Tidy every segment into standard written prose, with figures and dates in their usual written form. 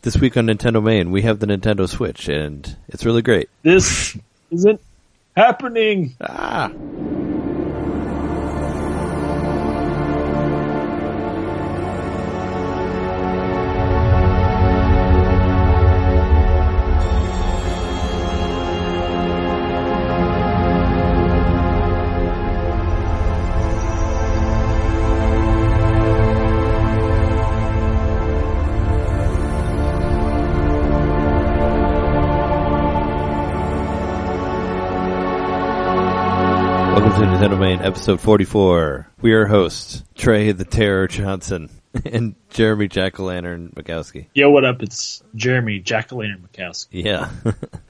This week on NintenoDomain, we have the Nintendo Switch, and it's really great. This isn't happening. Ah. Welcome to NintenoDomain, episode 44. We are hosts, Trey the Terror Johnson and Jeremy Jack-O-Lantern Mikowski. Yo, what up? It's Jeremy Jack-O-Lantern Mikowski. Yeah,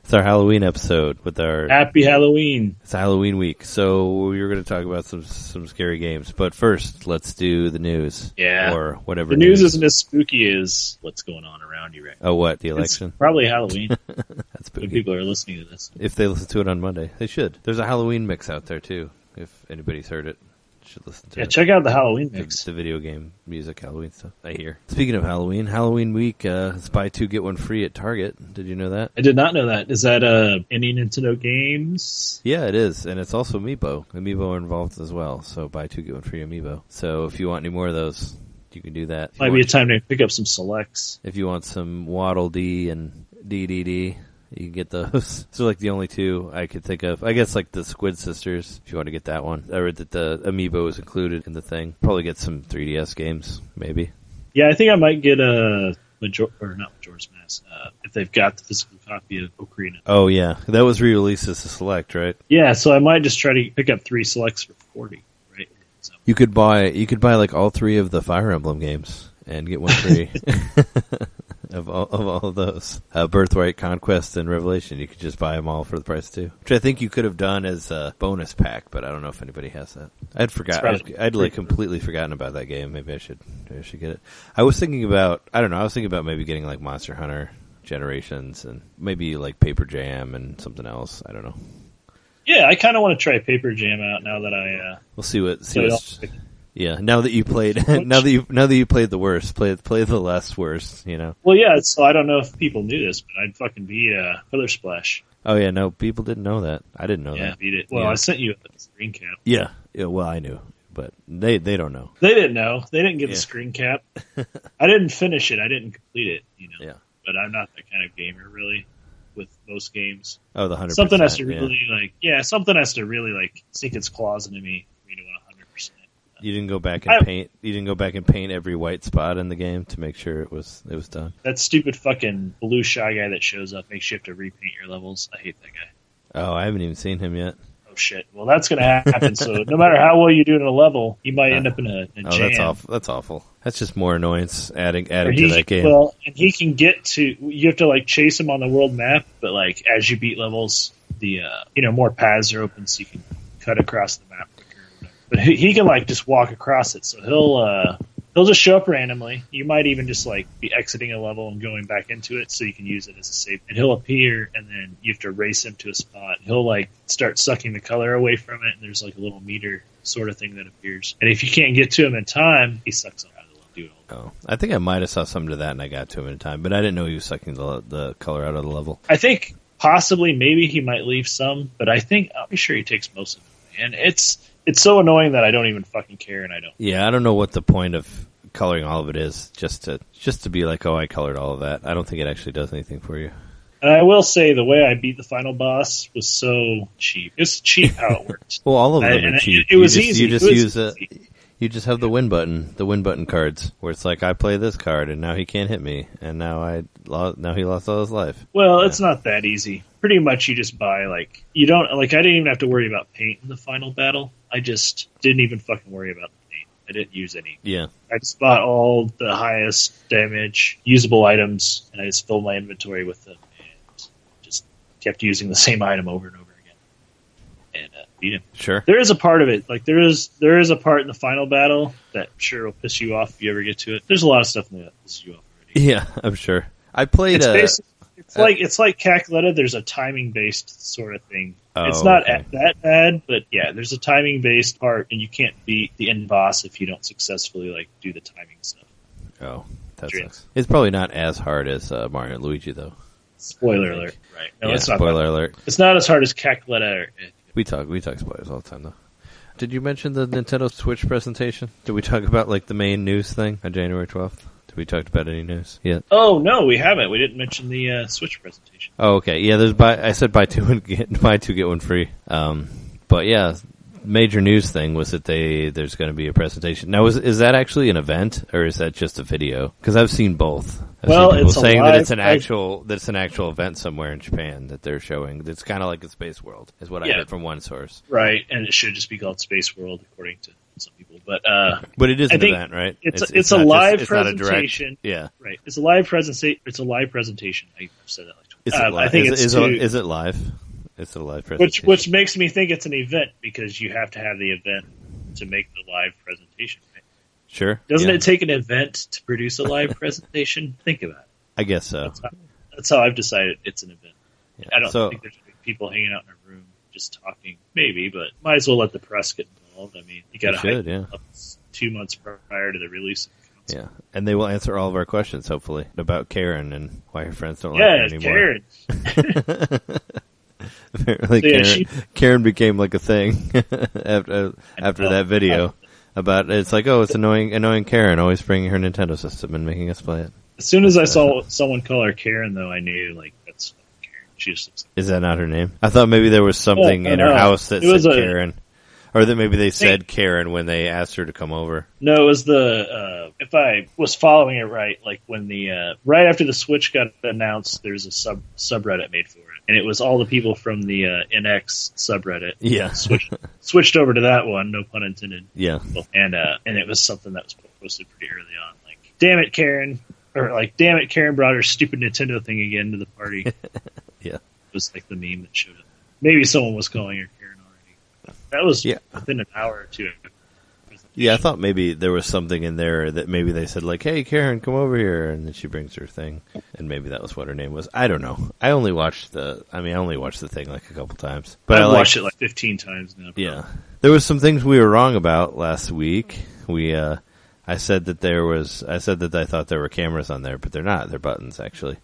it's our Halloween episode with our... Happy Halloween. It's Halloween week, so we were going to talk about some scary games. But first, let's do the news. Yeah. Or whatever. The news isn't as spooky as what's going on around you right now. Oh, what? The election? It's probably Halloween. That's spooky. When people are listening to this. If they listen to it on Monday. They should. There's a Halloween mix out there, too. If anybody's heard it, should listen to it. Yeah, check out the Halloween mix. The video game, music, Halloween stuff. I hear. Speaking of Halloween week, it's buy two, get one free at Target. Did you know that? I did not know that. Is that any Nintendo games? Yeah, it is. And it's also Amiibo. Amiibo are involved as well. So buy two, get one free Amiibo. So if you want any more of those, you can do that. Might be a time to pick up some selects. If you want some Waddle Dee and DDD, you can get those. So like the only two I could think of. I guess like the Squid Sisters, if you want to get that one. I read that the Amiibo is included in the thing. Probably get some 3DS games, maybe. Yeah, I think I might get a Majora's Mask, if they've got the physical copy of Ocarina. Oh yeah, that was re-released as a select, right? Yeah, so I might just try to pick up 3 selects for 40, right? So. You could buy like all 3 of the Fire Emblem games and get one free. Of all of those. Birthright, Conquest, and Revelation. You could just buy them all for the price, too. Which I think you could have done as a bonus pack, but I don't know if anybody has that. I'd like completely forgotten about that game. Maybe I should get it. I was thinking about maybe getting like Monster Hunter Generations and maybe like Paper Jam and something else. I don't know. Yeah, I kind of want to try Paper Jam out now that we'll see what's... Yeah, now that you played, now that you played the worst, play the less worst, you know. Well, yeah. So I don't know if people knew this, but I'd fucking beat Pillar Splash. Oh yeah, no, people didn't know that. I didn't know that. Yeah, beat it. Well, yeah. I sent you a screen cap. Yeah. Well, I knew, but they don't know. They didn't know. They didn't get the screen cap. I didn't finish it. I didn't complete it. You know. Yeah. But I'm not that kind of gamer, really. With most games. Oh, the 100%. Something has to really something has to really sink its claws into me for me to want 100%. You didn't go back and paint. You didn't go back and paint every white spot in the game to make sure it was done. That stupid fucking blue shy guy that shows up makes you have to repaint your levels. I hate that guy. Oh, I haven't even seen him yet. Oh shit! Well, that's gonna happen. So no matter how well you do in a level, you might end up in a jam. That's awful. That's just more annoyance adding to that game. Well, and he can get to. You have to chase him on the world map, but as you beat levels, the more paths are open, so you can cut across the map. But he can just walk across it, so he'll just show up randomly. You might even just be exiting a level and going back into it, so you can use it as a save. And he'll appear, and then you have to race him to a spot. He'll start sucking the color away from it, and there's a little meter sort of thing that appears. And if you can't get to him in time, he sucks it out of the level. Oh, I think I might have saw something to that, and I got to him in time, but I didn't know he was sucking the color out of the level. I think possibly maybe he might leave some, but I'm pretty sure he takes most of it. And it's so annoying that I don't even fucking care, and I don't. Yeah, I don't know what the point of coloring all of it is, just to be like, oh, I colored all of that. I don't think it actually does anything for you. And I will say, the way I beat the final boss was so cheap. It's cheap how it worked. Well, all of them are cheap. It was easy. You just have the win button cards, where it's like, I play this card, and now he can't hit me, and now he lost all his life. Well, It's not that easy. Pretty much you just buy, you don't, I didn't even have to worry about paint in the final battle. I just didn't even fucking worry about the paint. I didn't use any. Yeah. I just bought all the highest damage, usable items, and I just filled my inventory with them, and just kept using the same item over and over again. And beat him. Sure. There is a part of it, there is a part in the final battle that sure will piss you off if you ever get to it. There's a lot of stuff in that pisses you off already. Yeah, I'm sure. I played It's like Cackletta. There's a timing based sort of thing. It's not that bad, but yeah, there's a timing based part, and you can't beat the end boss if you don't successfully do the timing stuff. Oh, That sucks. It's probably not as hard as Mario and Luigi, though. Spoiler alert. Right. No, yeah, it's not spoiler alert. It's not as hard as Cackletta. We talk spoilers all the time, though. Did you mention the Nintendo Switch presentation? Did we talk about like the main news thing on January 12th? Did we talk about any news yet? Oh, no, we haven't. We didn't mention the Switch presentation. Oh, okay. Yeah, I said buy two, get one free. But yeah, major news thing was that there's going to be a presentation. Now, is that actually an event or is that just a video? Because I've seen both. I've seen people saying that it's an actual event somewhere in Japan that they're showing. It's kind of like a Space World, is what I heard from one source. Right, and it should just be called Space World according to some people. But it is an event, right? It's a live presentation. Yeah, right. It's a live presentation. It's a live presentation. I've said that like twice. I think is it live? It's a live presentation. Which makes me think it's an event because you have to have the event to make the live presentation. Right? Sure. Doesn't it take an event to produce a live presentation? Think about it. I guess so. That's how I've decided it's an event. Yeah, I don't think there's people hanging out in a room just talking, maybe, but might as well let the press get involved. I mean, you got to hype up 2 months prior to the release of the console. Yeah, and they will answer all of our questions, hopefully, about Karen and why her friends don't like her anymore. Karen. Apparently, Karen became like a thing after that video about it's like, oh, it's annoying Karen always bringing her Nintendo system and making us play it. As soon as I saw someone call her Karen, though, I knew like that's Karen. She just looks like Is that not her name? I thought maybe there was something in her house that said Karen. Or that maybe they said Karen when they asked her to come over. No, it was the if I was following it right, like when the right after the Switch got announced, there's a subreddit made for it, and it was all the people from the NX subreddit. Yeah, switched over to that one. No pun intended. Yeah, and it was something that was posted pretty early on. Like, damn it, Karen, or like, damn it, Karen brought her stupid Nintendo thing again to the party. Yeah, it was like the meme that showed up. Maybe someone was calling her Karen already. That was within an hour or two. Yeah, I thought maybe there was something in there that maybe they said like, "Hey, Karen, come over here," and then she brings her thing, and maybe that was what her name was. I don't know. I only watched the thing like a couple times, but I've watched it like 15 times now. Probably. Yeah, there was some things we were wrong about last week. I said that I thought there were cameras on there, but they're not. They're buttons actually.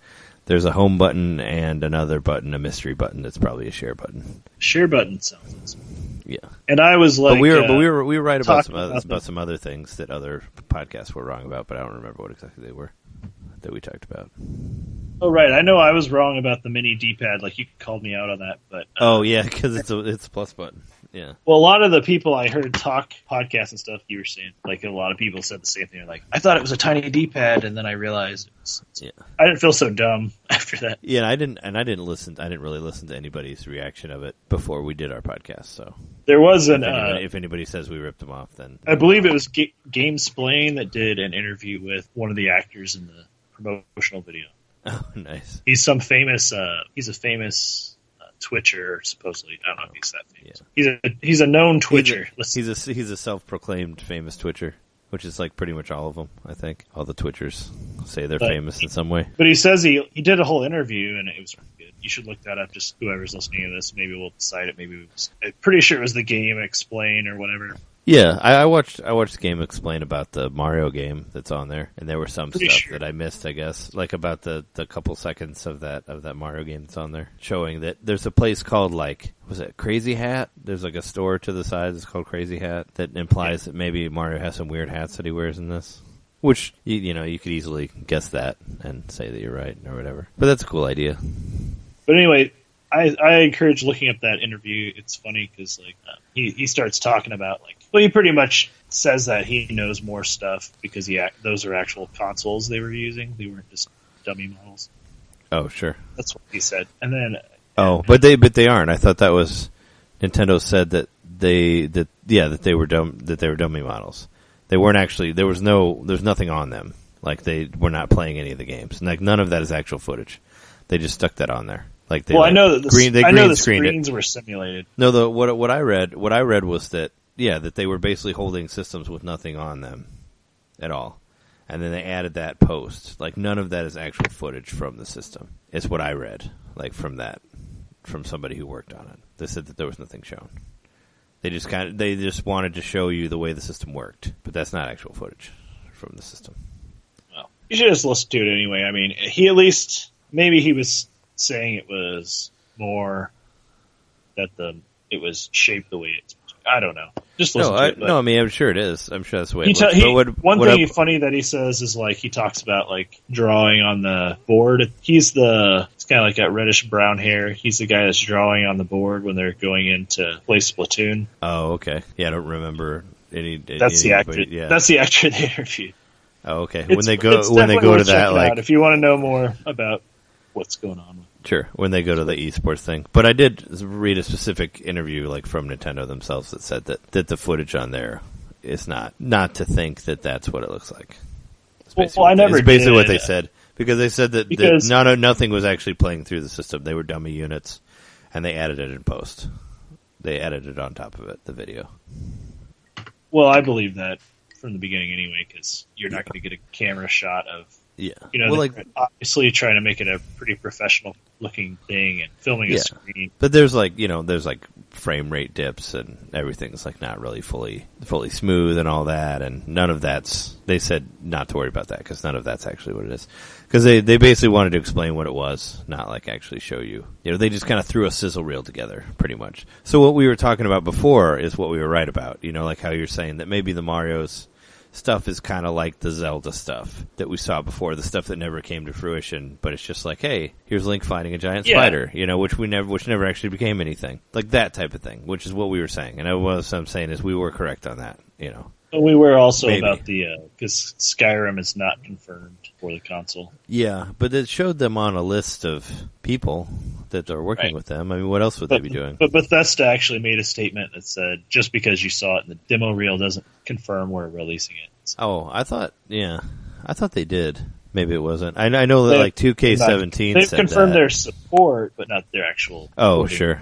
There's a home button and another button, a mystery button. That's probably a share button. Share button sounds awesome. Yeah, and I was like, but we were right about some other things that other podcasts were wrong about, but I don't remember what exactly they were that we talked about. Oh right, I know I was wrong about the mini D-pad. Like you called me out on that, but oh yeah, because it's a plus button. Yeah. Well, a lot of the people I heard talk podcasts and stuff, you were saying, like a lot of people said the same thing. Like, I thought it was a tiny D-pad, and then I realized it was. Yeah. I didn't feel so dumb after that. Yeah, and I didn't really listen to anybody's reaction of it before we did our podcast. So there was if anybody says we ripped them off, then I believe it was GameSplain that did an interview with one of the actors in the promotional video. Oh, nice. He's a famous Twitcher, supposedly. I don't know if he's that famous. Yeah. He's a known Twitcher. He's a self-proclaimed famous Twitcher, which is like pretty much all of them. I think all the Twitchers say they're famous in some way. But he says he did a whole interview, and it was really good. You should look that up. Just whoever's listening to this, maybe we'll decide it. I'm pretty sure it was the Game Explain or whatever. Yeah, I watched Game Explain about the Mario game that's on there, and there were some stuff that I missed, I guess, like about the couple seconds of that Mario game that's on there, showing that there's a place called was it Crazy Hat? There's like a store to the side that's called Crazy Hat that implies that maybe Mario has some weird hats that he wears in this. Which, you could easily guess that and say that you're right or whatever. But that's a cool idea. But anyway, I encourage looking up that interview. It's funny because he starts talking about he pretty much says that he knows more stuff because those are actual consoles they were using. They weren't just dummy models. Oh, sure. That's what he said. And then but they aren't. I thought that was Nintendo said that they were dummy models. They weren't actually. There's nothing on them. Like they were not playing any of the games. And none of that is actual footage. They just stuck that on there. I know that the screens were simulated. No, what I read was that they were basically holding systems with nothing on them at all, and then they added that post. Like none of that is actual footage from the system. It's what I read, from somebody who worked on it. They said that there was nothing shown. They just wanted to show you the way the system worked, but that's not actual footage from the system. Well, You should just listen to it anyway. I mean, he at least maybe he was saying it was more that it was shaped the way it's. I don't know. Just listen to it. No, I mean, I'm sure it is. I'm sure that's the way it looks. One thing funny that he says is like he talks about like drawing on the board. He's kind of like got reddish brown hair. He's the guy that's drawing on the board when they're going in to play Splatoon. Oh, okay. Yeah, I don't remember any. That's the actor. Yeah. That's the actor they interviewed. Oh, okay. When they go to that, like, if you want to know more about what's going on. Sure, when they go to the esports thing. But I did read a specific interview, like from Nintendo themselves, that said that the footage on there is not not to think that that's what it looks like. It's basically what they said, because they said that nothing was actually playing through the system. They were dummy units, and they added it in post. They added it on top of it, the video. Well, I believe that from the beginning anyway, because you're not going to get a camera shot of. Yeah, well, obviously trying to make it a pretty professional looking thing and filming a screen. But there's like frame rate dips and everything's like not really fully smooth and all that, and none of that's. They said not to worry about that because none of that's actually what it is. Because they basically wanted to explain what it was, not like actually show you. They just kind of threw a sizzle reel together, pretty much. So what we were talking about before is what we were right about. Like how you're saying that maybe the Mario's stuff is kind of like the Zelda stuff that we saw before, the stuff that never came to fruition, but it's just like, hey, here's Link fighting a giant spider, which never actually became anything. Like that type of thing, which is what we were saying. And what I'm saying is we were correct on that, We were also about because Skyrim is not confirmed for the console. Yeah, but it showed them on a list of people that are working with them. I mean, what else would they be doing? But Bethesda actually made a statement that said, just because you saw it in the demo reel doesn't confirm we're releasing it. So. Oh, I thought they did. Maybe it wasn't. I know that like 2K17 they've said confirmed that. their support, but not their actual. Oh, sure.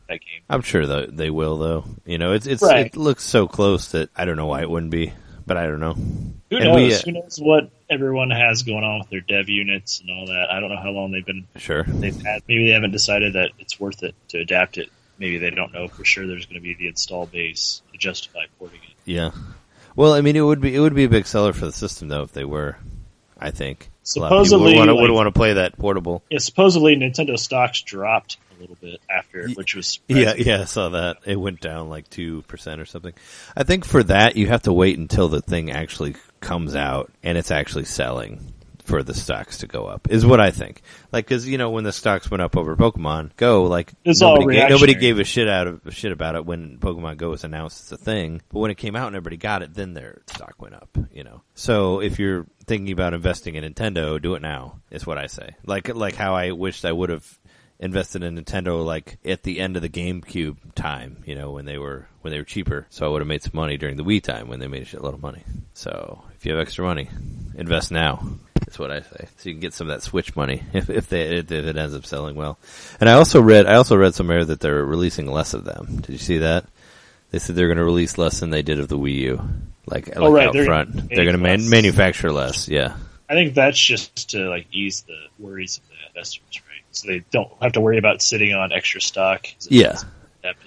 That game. I'm sure they will, though. It looks so close that I don't know why it wouldn't be, but I don't know. Who knows? Who knows what everyone has going on with their dev units and all that? I don't know how long they've been. Sure. Maybe they haven't decided that it's worth it to adapt it. Maybe they don't know for sure there's going to be the install base to justify porting it. Yeah. Well, I mean, it would be a big seller for the system though if they were. I think supposedly would want to play that portable. Yeah, supposedly Nintendo stocks dropped a little bit after, which was surprising. Yeah, I saw that. It went down like 2% or something. I think for that you have to wait until the thing actually comes out and it's actually selling for the stocks to go up, is what I think. Like, because when the stocks went up over Pokemon Go, like nobody gave a shit about it when Pokemon Go was announced as a thing. But when it came out and everybody got it, then their stock went up. So if you're thinking about investing in Nintendo, do it now. Is what I say. Like how I wished I would have invested in Nintendo like at the end of the GameCube time, when they were cheaper. So I would have made some money during the Wii time when they made a shitload of money. So if you have extra money, invest now. That's what I say. So you can get some of that Switch money if it ends up selling well. And I also read somewhere that they're releasing less of them. Did you see that? They said they're going to release less than they did of the Wii U. Out front. They're going to manufacture less. Yeah. I think that's just to ease the worries of the investors, right? So they don't have to worry about sitting on extra stock. Yeah.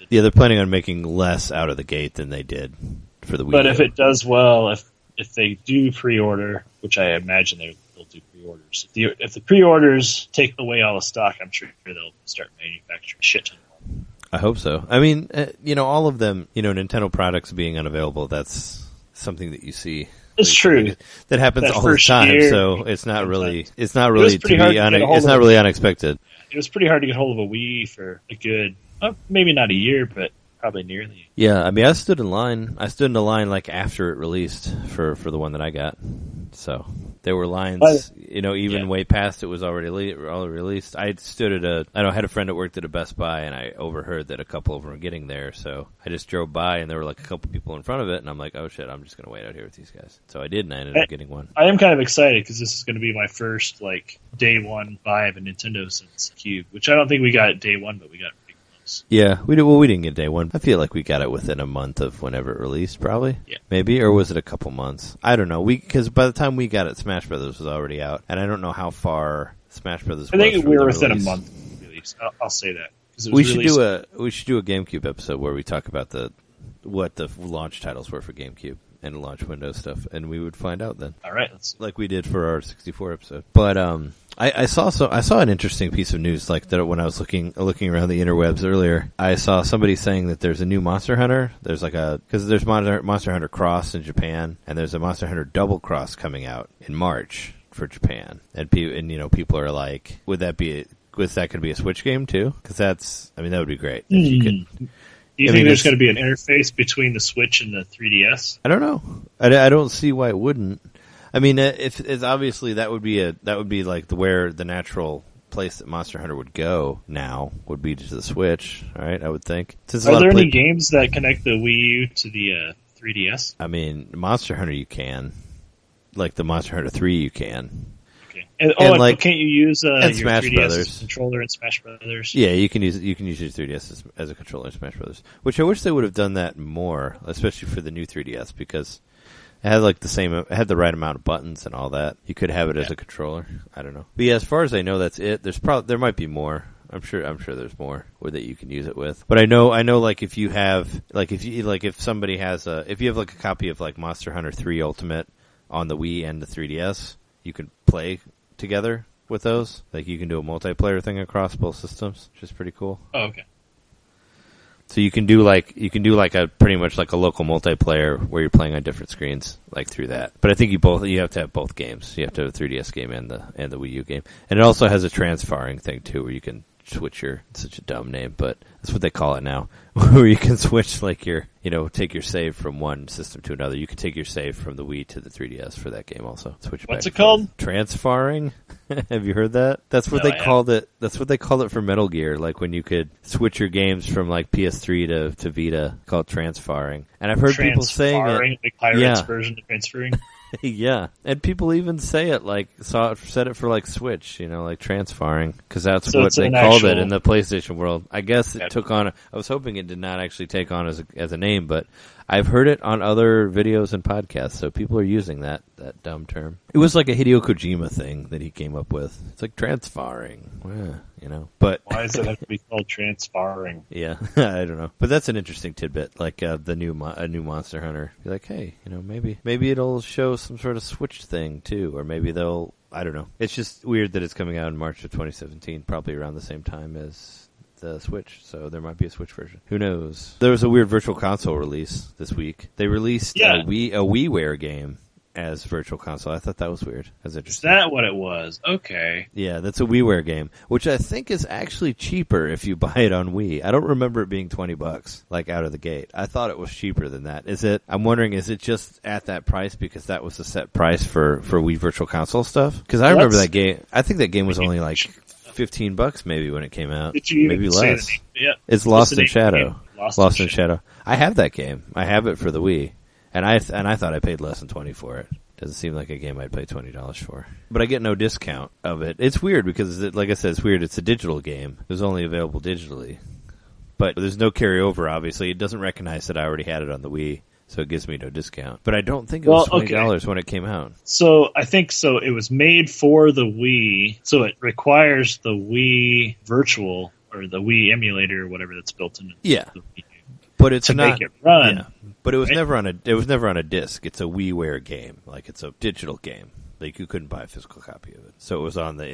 Yeah, they're planning on making less out of the gate than they did for the Wii U. But if it does well, if they do pre-order, which I imagine they'll do pre-orders. If the pre-orders take away all the stock, I'm sure they'll start manufacturing shit ton more. I hope so. I mean, all of them, Nintendo products being unavailable, that's something that you see. It's true. That happens all the time, so it's not really unexpected. It was pretty hard to get hold of a Wii for a good, maybe not a year, but probably nearly. Yeah, I mean, I stood in line after it released for the one that I got. So there were lines, way past it was already released. I had a friend that worked at a Best Buy, and I overheard that a couple of them were getting there. So I just drove by, and there were a couple people in front of it, and I'm like, oh shit, I'm just gonna wait out here with these guys. So I did, and I ended up getting one. I am kind of excited because this is going to be my first day one buy of a Nintendo since Cube, which I don't think we got at day one, but we got. Yeah, we did. Well, we didn't get day one. I feel like we got it within a month of whenever it released, probably. Yeah. Maybe, or was it a couple months? I don't know. Because by the time we got it, Smash Brothers was already out, and I don't know how far Smash Brothers. I think we were within a month of release. I'll say that. We should do a GameCube episode where we talk about what the launch titles were for GameCube. and launch window stuff, and we would find out then. All right, let's like we did for our 64 episode. But I saw an interesting piece of news like that when I was looking around the interwebs earlier. I saw somebody saying that there's a new Monster Hunter. There's because there's Monster Hunter Cross in Japan, and there's a Monster Hunter Double Cross coming out in March for Japan. And people are like, was that going to be a Switch game too? Because that would be great if you could. Do you think there's going to be an interface between the Switch and the 3DS? I don't know. I don't see why it wouldn't. I mean, if it's obviously that would be like where the natural place that Monster Hunter would go now would be to the Switch, right? I would think. Are there any games that connect the Wii U to the 3DS? I mean, Monster Hunter you can, like the Monster Hunter 3 you can. Okay. And can't you use your Smash 3DS Brothers controller in Smash Brothers? Yeah, you can use your 3DS as a controller in Smash Brothers. Which I wish they would have done that more, especially for the new 3DS, because it had it had the right amount of buttons and all that. You could have it as a controller. I don't know. But yeah, as far as I know, that's it. There might be more. I'm sure there's more that you can use it with. But I know like if you have if somebody has if you have like a copy of like Monster Hunter 3 Ultimate on the Wii and the 3DS, you can play together with those. Like you can do a multiplayer thing across both systems, which is pretty cool. Oh, okay. So you can do like a pretty much like a local multiplayer where you're playing on different screens, like through that. But I think you have to have both games. You have to have a 3DS game and the Wii U game, and it also has a transferring thing too, where you can switch it's such a dumb name, but that's what they call it now, where you can switch like take your save from one system to another. You can take your save from the Wii to the 3DS for that game also. Switch. What's it called? Transferring. Have you heard that? That's what they called it. That's what they called it for Metal Gear. Like when you could switch your games from like PS3 to Vita, called transferring. And I've heard people saying it. The Pirates version of transferring. Yeah, and people even say it said it for like Switch, like transferring, because that's what they called it in the PlayStation world. I guess it took on. I was hoping it did not actually take on as a name, but I've heard it on other videos and podcasts, so people are using that dumb term. It was like a Hideo Kojima thing that he came up with. It's like transferring, But why does it have to be called transferring? Yeah, I don't know. But that's an interesting tidbit, like a new Monster Hunter. Be like, hey, maybe it'll show some sort of Switch thing too, or maybe they'll. I don't know. It's just weird that it's coming out in March of 2017, probably around the same time as the Switch, so there might be a Switch version. Who knows? There was a weird Virtual Console release this week. They released a WiiWare game as Virtual Console. I thought that was weird. That's interesting. Is that what it was? Okay. Yeah, that's a WiiWare game, which I think is actually cheaper if you buy it on Wii. I don't remember it being $20, like out of the gate. I thought it was cheaper than that. Is it? I'm wondering, is it just at that price because that was the set price for Wii Virtual Console stuff? Because I remember that game. I think that game was only like $15 maybe when it came out. Maybe less. Yeah. It's Lost in Shadow. Lost in Shadow. I have that game. I have it for the Wii, and I thought I paid less than $20 for it. Doesn't seem like a game I'd pay $20 for. But I get no discount of it. It's weird because, like I said, it's weird. It's a digital game. It was only available digitally. But there's no carryover, obviously. It doesn't recognize that I already had it on the Wii, so it gives me no discount. But I don't think it was $20 when it came out. So I think so. It was made for the Wii, so it requires the Wii Virtual or the Wii emulator or whatever that's built into the Wii. But it's to not, make it run. Yeah. But it was never on a disc. It's a WiiWare game. Like it's a digital game. Like you couldn't buy a physical copy of it. So it was on the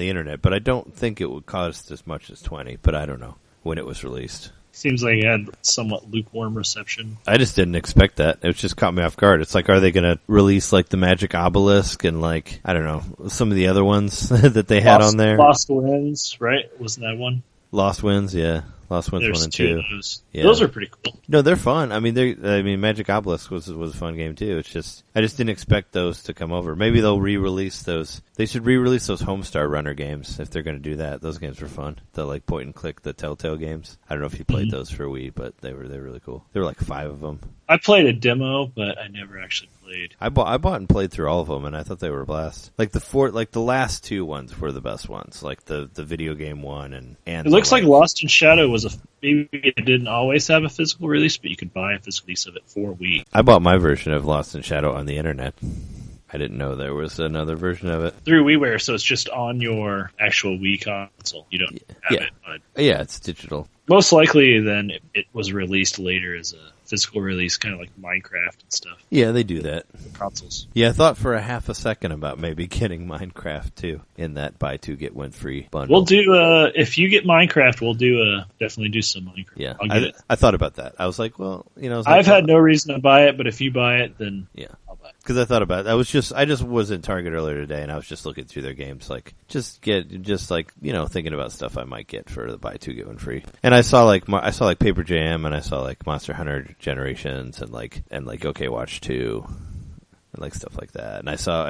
internet. But I don't think it would cost as much as $20. But I don't know when it was released. Seems like it had somewhat lukewarm reception. I just didn't expect that. It just caught me off guard. It's like, are they going to release like the Magic Obelisk and like, I don't know, some of the other ones that they had on there? Lost Winds, right? Wasn't that one? Lost Winds, yeah. Lost Winds 1 and 2. Those. Yeah. Those are pretty cool. No, they're fun. I mean, Magic Obelisk was a fun game too. It's just I just didn't expect those to come over. Maybe they'll re-release those. They should re-release those Homestar Runner games if they're going to do that. Those games were fun. The like point and click, the Telltale games. I don't know if you played those for Wii, but they were really cool. There were like 5 of them. I played a demo, but I never actually played. I bought and played through all of them, and I thought they were a blast. Like the last 2 ones were the best ones. Like the video game one and it looks like Lost in Shadow was maybe it didn't always have a physical release, but you could buy a physical release of it for Wii. I bought my version of Lost in Shadow on the internet. I didn't know there was another version of it. Through WiiWare, so it's just on your actual Wii console. You don't have it. But Yeah, it's digital. most likely, then it was released later as a physical release, kind of like Minecraft and stuff. Yeah, they do that. Consoles. Yeah, I thought for a half a second about maybe getting Minecraft too in that buy two get one free bundle. We'll do if you get Minecraft, we'll do definitely do some Minecraft. Yeah, I'll get it. I thought about that. I was like, well, you know, I've had no reason to buy it, but if you buy it, then yeah. I'll buy it. Because I thought about it. I just was in Target earlier today, and I was just looking through their games, like thinking about stuff I might get for the buy two get one free. And I saw like Paper Jam, and I saw like Monster Hunter Generations, and like OK Watch 2, and like stuff like that. And I saw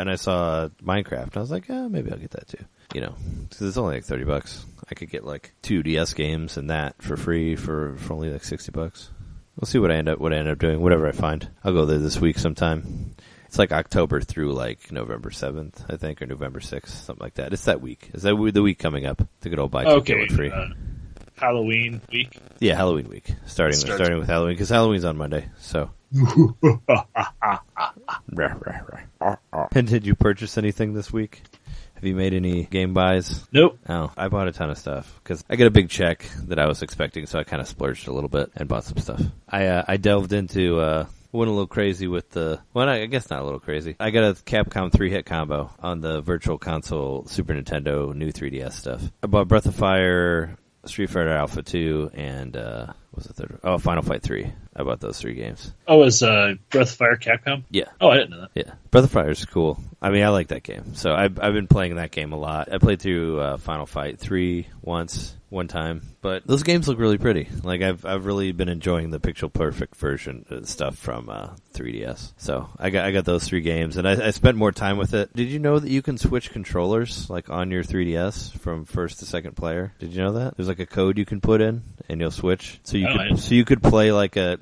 Minecraft, and I was like, maybe I'll get that too. You know, because it's only like $30. I could get like 2 DS games and that for free for only like $60. We'll see what I end up doing. Whatever I find, I'll go there this week sometime. It's like October through like November 7th, I think, or November 6th, something like that. It's that week. Is that the week coming up to get all buy two get one free? Halloween week. Yeah, Halloween week. Starting with Halloween, because Halloween's on Monday. So. And did you purchase anything this week? Have you made any game buys? Nope. Oh, I bought a ton of stuff because I got a big check that I was expecting, so I kind of splurged a little bit and bought some stuff. I delved into went a little crazy with I guess not a little crazy. I got a Capcom 3-hit combo on the Virtual Console Super Nintendo new 3DS stuff. I bought Breath of Fire, Street Fighter Alpha 2, and what was the third? Oh, Final Fight 3. I bought those 3 games. Oh, is Breath of Fire Capcom? Yeah. Oh, I didn't know that. Yeah. Breath of Fire is cool. I mean, I like that game. So I've been playing that game a lot. I played through Final Fight 3 one time, but those games look really pretty. Like I've really been enjoying the pixel perfect version stuff from 3DS. So I got those 3 games, and I spent more time with it. Did you know that you can switch controllers like on your 3DS from first to second player? Did you know that? There's like a code you can put in, and you'll switch. So you could play like a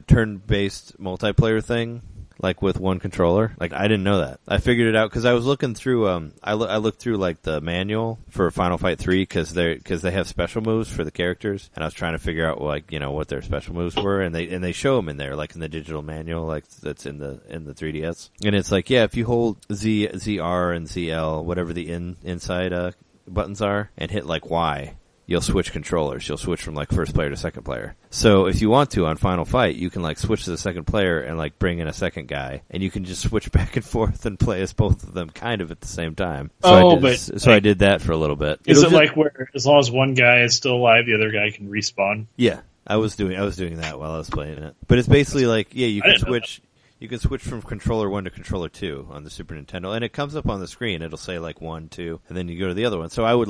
turn-based multiplayer thing. Like with one controller. Like I didn't know that. I figured it out because I was looking through. I looked through like the manual for Final Fight 3 because they have special moves for the characters, and I was trying to figure out like what their special moves were, and they show them in there like in the digital manual like that's in the 3DS, and it's like if you hold ZR and ZL whatever the inside buttons are and hit like Y. You'll switch controllers. You'll switch from like first player to second player. So if you want to on Final Fight, you can like switch to the second player and like bring in a second guy, and you can just switch back and forth and play as both of them kind of at the same time. So I did that for a little bit. Is it like where as long as one guy is still alive, the other guy can respawn? Yeah, I was doing that while I was playing it. But it's basically like you can switch. You can switch from controller 1 to controller 2 on the Super Nintendo, and it comes up on the screen. It'll say like 1, 2, and then you go to the other one. So I would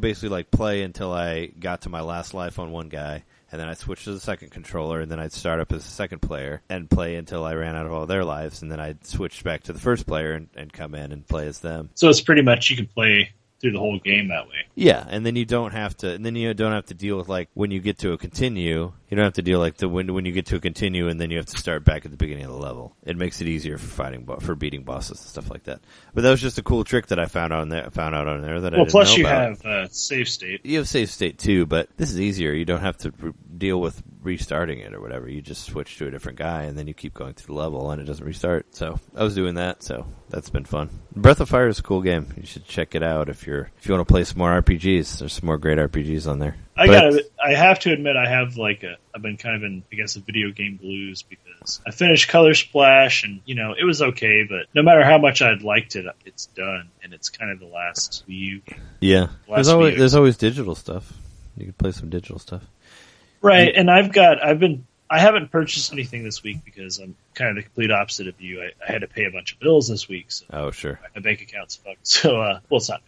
basically like play until I got to my last life on one guy, and then I'd switch to the second controller, and then I'd start up as a second player and play until I ran out of all their lives, and then I'd switch back to the first player and come in and play as them. So it's pretty much you can play through the whole game that way. Yeah, and then you don't have to deal with like when you get to a continue. You don't have to deal like when you get to a continue and then you have to start back at the beginning of the level. It makes it easier for beating bosses and stuff like that. But that was just a cool trick that I found out on there that I didn't know about. Well, plus you have save state. You have save state too, but this is easier. You don't have to deal with restarting it or whatever. You just switch to a different guy and then you keep going through the level and it doesn't restart. So I was doing that. So that's been fun. Breath of Fire is a cool game. You should check it out if you want to play some more RPGs. There's some more great RPGs on there. I have to admit, I have I've been kind of in, I guess, a video game blues because I finished Color Splash and, it was okay, but no matter how much I'd liked it, it's done, and it's kind of the last Wii U game. Yeah. There's always digital stuff. You can play some digital stuff. Right, and I haven't purchased anything this week because I'm kind of the complete opposite of you. I had to pay a bunch of bills this week, so oh, sure. My bank account's fucked. So, it's not.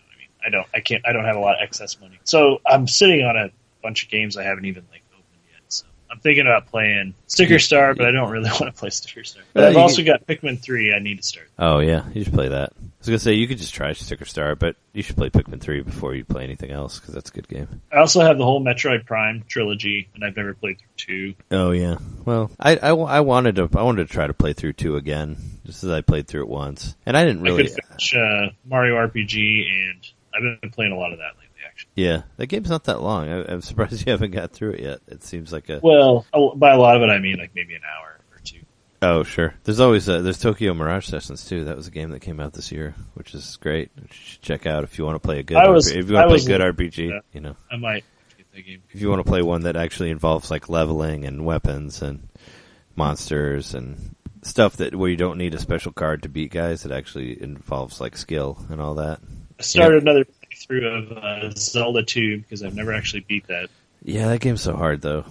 I don't have a lot of excess money. So I'm sitting on a bunch of games I haven't even opened yet. So I'm thinking about playing Sticker Star, but I don't really want to play Sticker Star. But I've also got Pikmin 3 I need to start. Oh yeah, you should play that. I was going to say, you could just try Sticker Star, but you should play Pikmin 3 before you play anything else, because that's a good game. I also have the whole Metroid Prime trilogy, and I've never played through 2. Oh, yeah. Well, I wanted to try to play through 2 again, just as I played through it once. And I didn't really... I could finish Mario RPG, and I've been playing a lot of that lately, actually. Yeah, that game's not that long. I'm surprised you haven't got through it yet. It seems like a... Well, by a lot of it, I mean maybe an hour or 2. Oh, sure. There's always there's Tokyo Mirage Sessions too. That was a game that came out this year, which is great. You should check out if you want to play a good. If you want to play good RPG, you know. I might get that game. If you want to play one that actually involves like leveling and weapons and monsters and stuff that where you don't need a special card to beat guys, it actually involves like skill and all that. I started another playthrough of Zelda 2 because I've never actually beat that. Yeah, that game's so hard though.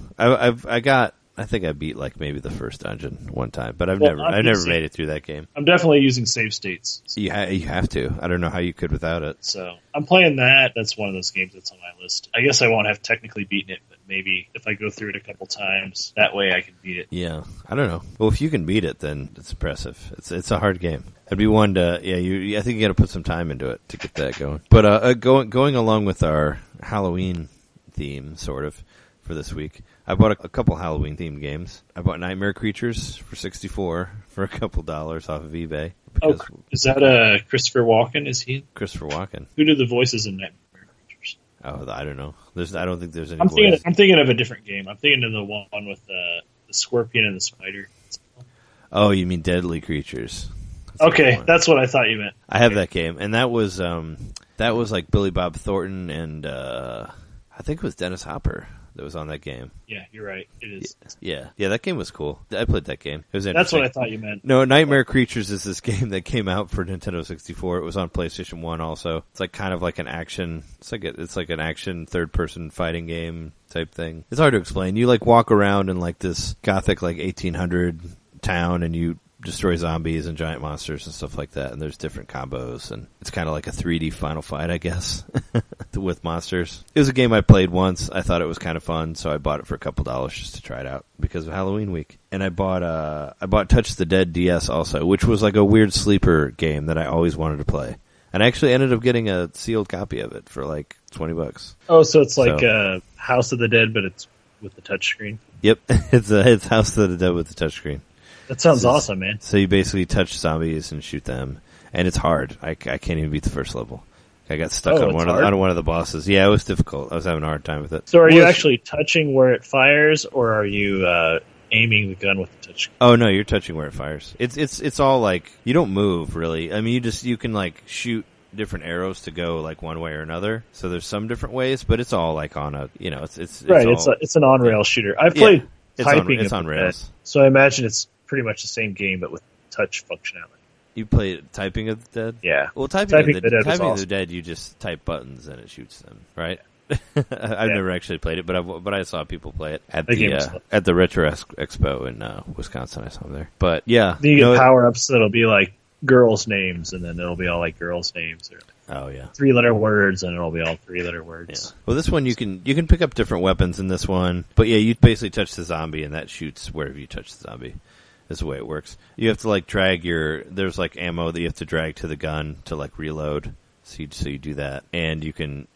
I think I beat like maybe the first dungeon one time, but I've never made it through that game. I'm definitely using save states. So. You have to. I don't know how you could without it. So I'm playing that. That's one of those games that's on my list. I guess I won't have technically beaten it, but maybe if I go through it a couple times, that way I can beat it. Yeah, I don't know. Well, if you can beat it, then it's impressive. It's a hard game. It'd be one to I think you got to put some time into it to get that going. But going along with our Halloween theme, sort of, for this week, I bought a couple Halloween-themed games. I bought Nightmare Creatures for $64 for a couple dollars off of eBay. Oh, is that Christopher Walken? Is he? Christopher Walken. Who did the voices in Nightmare Creatures? Oh, I don't know. I don't think there's any I'm thinking of a different game. I'm thinking of the one with the scorpion and the spider. Oh, you mean Deadly Creatures. That's what I thought you meant. I have that game, and that was like Billy Bob Thornton and I think it was Dennis Hopper that was on that game. Yeah, you're right. It is. Yeah, that game was cool. I played that game. It was interesting. That's what I thought you meant. No, Nightmare Creatures is this game that came out for Nintendo 64. It was on PlayStation 1 also. It's like kind of like an action. It's like an action third-person fighting game type thing. It's hard to explain. You like walk around in like this gothic like 1800 town, and you destroy zombies and giant monsters and stuff like that, and there's different combos, and it's kind of like a 3D Final Fight, I guess, with monsters. It was a game I played once. I thought it was kind of fun, so I bought it for a couple dollars just to try it out because of Halloween week. And I bought Touch the Dead DS also, which was like a weird sleeper game that I always wanted to play. And I actually ended up getting a sealed copy of it for like $20. Oh, so it's like House of the Dead, but it's with the touchscreen? Yep, it's House of the Dead with the touchscreen. That sounds awesome, man. So you basically touch zombies and shoot them, and it's hard. I can't even beat the first level. I got stuck on one of the bosses. Yeah, it was difficult. I was having a hard time with it. So are you actually touching where it fires, or are you aiming the gun with the touch? Oh no, you're touching where it fires. It's all like you don't move really. I mean, you can like shoot different arrows to go like one way or another. So there's some different ways, but it's all like on a it's right. It's an on rail shooter. I've played typing. It's on rails. So I imagine it's pretty much the same game, but with touch functionality. You played Typing of the Dead? Yeah. Well, Typing of the Dead, you just type buttons and it shoots them, right? I've never actually played it, but I saw people play it at the Retro Expo in Wisconsin. I saw them there. But yeah, you get power-ups that'll be like girls' names, and then it'll be all like girls' names. Or oh yeah, 3-letter words, and it'll be all 3-letter words. Yeah. Well, this one you can pick up different weapons in this one, but yeah, you basically touch the zombie, and that shoots wherever you touch the zombie. Is the way it works. You have to like drag there's like ammo that you have to drag to the gun to like reload. So you do that, and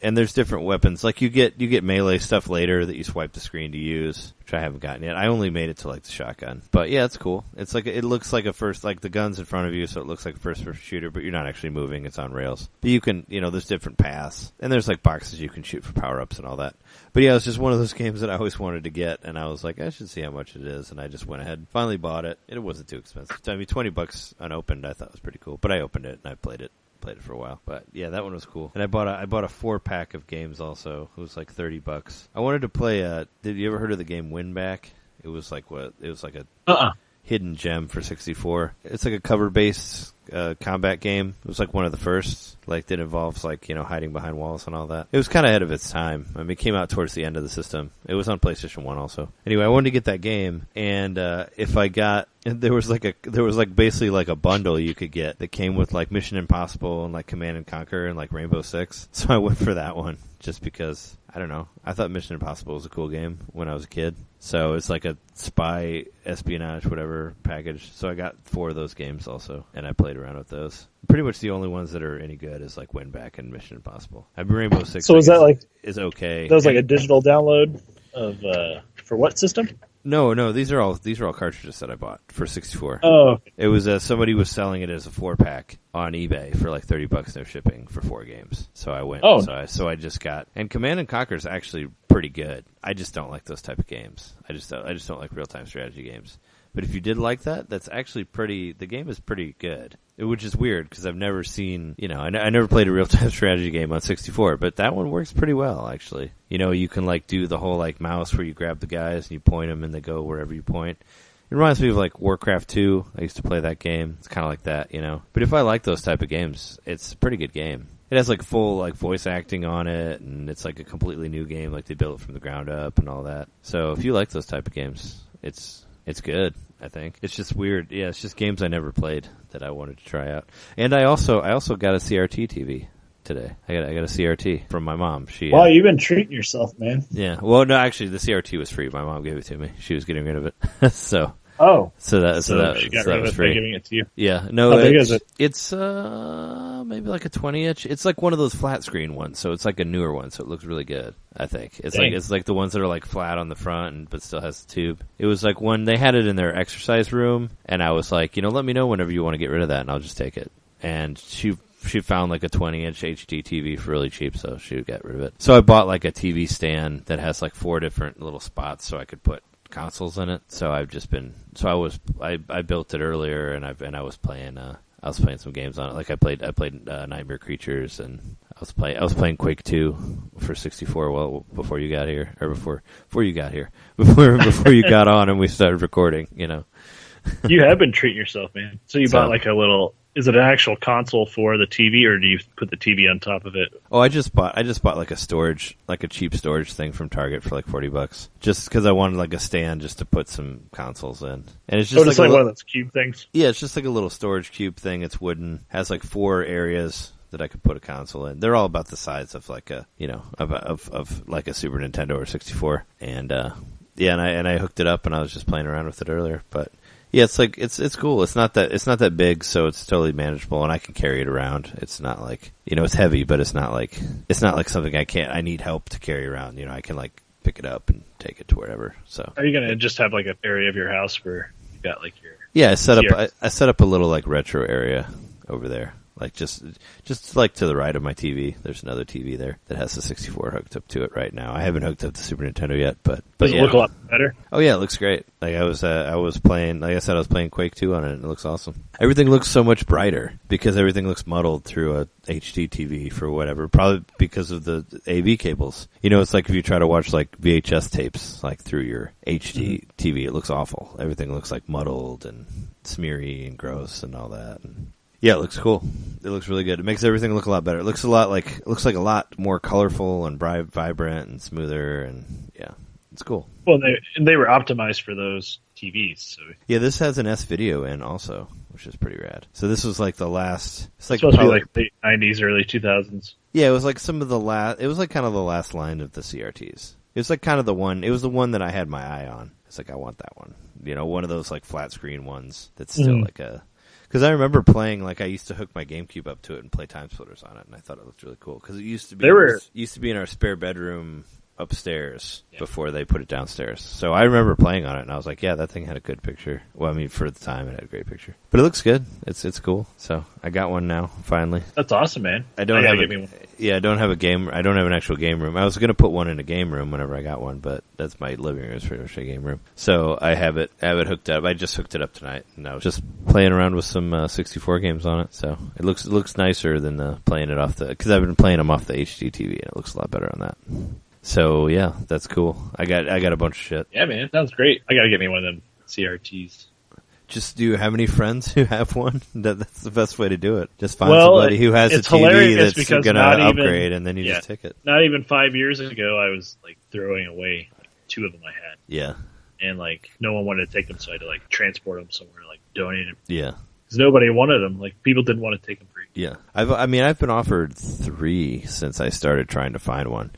there's different weapons. Like you get melee stuff later that you swipe the screen to use, which I haven't gotten yet. I only made it to like the shotgun, but yeah, it's cool. It's like it looks like the gun's in front of you, so it looks like a first-person shooter, but you're not actually moving. It's on rails. But you can, there's different paths, and there's like boxes you can shoot for power-ups and all that. But yeah, it's just one of those games that I always wanted to get, and I was like, I should see how much it is, and I just went ahead and finally bought it. It wasn't too expensive. I mean, $20 unopened, I thought was pretty cool. But I opened it and I played it for a while. But yeah, that one was cool. And I bought a 4-pack of games also. It was like $30. I wanted to play did you ever heard of the game Winback? It was like a hidden gem for 64. It's like a cover-based combat game. It was like one of the first, like that involves like, hiding behind walls and all that. It was kind of ahead of its time. I mean, it came out towards the end of the system. It was on PlayStation 1 also. Anyway, I wanted to get that game, and there was basically like a bundle you could get that came with like Mission Impossible and like Command and Conquer and like Rainbow Six. So I went for that one just because, I don't know, I thought Mission Impossible was a cool game when I was a kid. So it's like a spy espionage whatever package. So I got 4 of those games also, and I played around with those. Pretty much the only ones that are any good is like Winback and Mission Impossible. I mean, Rainbow Six. So is okay? That was like a digital download of for what system? No, these are all cartridges that I bought for 64. Oh, okay. It was somebody was selling it as a 4-pack on eBay for like $30 no shipping for 4 games. So I went. Oh, so I just got, and Command and Conquer is actually pretty good. I just don't like those type of games. I just don't like real time strategy games. But if you did like that, that's actually the game is pretty good. Which is weird because I've never seen, I never played a real-time strategy game on 64, but that one works pretty well, actually. You can like do the whole like mouse where you grab the guys and you point them and they go wherever you point. It reminds me of like Warcraft 2. I used to play that game. It's kind of like that, But if I like those type of games, it's a pretty good game. It has like full like voice acting on it, and it's like a completely new game. Like they built it from the ground up and all that. So if you like those type of games, it's good. I think it's just weird. Yeah, it's just games I never played that I wanted to try out. And I also got a CRT TV today. I got a CRT from my mom. Wow, you've been treating yourself, man. Yeah. Well, no, actually, the CRT was free. My mom gave it to me. She was getting rid of it, so. Oh, so that was free. By giving it to you. Yeah, no, how big is it? It's maybe like a 20-inch. It's like one of those flat screen ones, so it's like a newer one, so it looks really good. I think it's like the ones that are like flat on the front, but still has the tube. It was like when they had it in their exercise room, and I was like, let me know whenever you want to get rid of that, and I'll just take it. And she found like a 20-inch HD TV for really cheap, so she got rid of it. So I bought like a TV stand that has like 4 different little spots, so I could put consoles in it. So I built it earlier, and I was playing some games on it. Like I played Nightmare Creatures, and I was playing Quake 2 for 64. Well, before you got here, or before you got here, before you got on and we started recording. You have been treating yourself, man. So you bought like a little. Is it an actual console for the TV, or do you put the TV on top of it? Oh, I just bought like a cheap storage thing from Target for like $40, just because I wanted like a stand just to put some consoles in. And it's just like one of those cube things. Yeah, it's just like a little storage cube thing. It's wooden, has like 4 areas that I could put a console in. They're all about the size of like a of like a Super Nintendo or 64. And and I hooked it up, and I was just playing around with it earlier, but. Yeah, it's like it's cool. It's not that big, so it's totally manageable, and I can carry it around. It's not like it's heavy, but it's not like something I need help to carry around. I can like pick it up and take it to wherever. So are you gonna just have like an area of your house where you got like your I set up a little like retro area over there. Like just like to the right of my TV, there's another TV there that has the 64 hooked up to it right now. I haven't hooked up the Super Nintendo yet, but does it look a lot better? Oh yeah, it looks great. Like I was playing, like I said, I was playing Quake 2 on it, and it looks awesome. Everything looks so much brighter because everything looks muddled through a HD TV for whatever, probably because of the AV cables. It's like if you try to watch like VHS tapes like through your HD TV, it looks awful. Everything looks like muddled and smeary and gross and all that. And yeah, it looks cool. It looks really good. It makes everything look a lot better. It looks like a lot more colorful and vibrant and smoother, and yeah, it's cool. Well, they were optimized for those TVs. So. Yeah, this has an S-Video in also, which is pretty rad. So this was like the last. It's like supposed to be like late 90s, early 2000s. Yeah, it was like some of the last. It was like kind of the last line of the CRTs. It was like kind of the one. It was the one that I had my eye on. It's like I want that one. One of those like flat screen ones that's still like a. Because I remember playing, like I used to hook my GameCube up to it and play Time Splitters on it, and I thought it looked really cool. Because it used to be in our spare bedroom upstairs before they put it downstairs. So I remember playing on it, and I was like, yeah, that thing had a good picture. Well, I mean, for the time, it had a great picture. But it looks good. It's cool. So I got one now, finally. That's awesome, man. I don't have a game. I don't have an actual game room. I was going to put one in a game room whenever I got one, but that's my living room. It's pretty much a game room. So I have it hooked up. I just hooked it up tonight, and I was just playing around with some 64 games on it. So it looks nicer than playing it off because I've been playing them off the HD TV, and it looks a lot better on that. So yeah, that's cool. I got a bunch of shit. Yeah, man, sounds great. I gotta get me one of them CRTs. Just do you have any friends who have one? That's the best way to do it. Just find somebody who has a TV that's going to upgrade, and then you just take it. Not even 5 years ago, I was like throwing away like 2 of them I had. Yeah. And like no one wanted to take them, so I had to like transport them somewhere, like donate them. Yeah. Because nobody wanted them. Like people didn't want to take them free. Yeah. I've been offered 3 since I started trying to find one.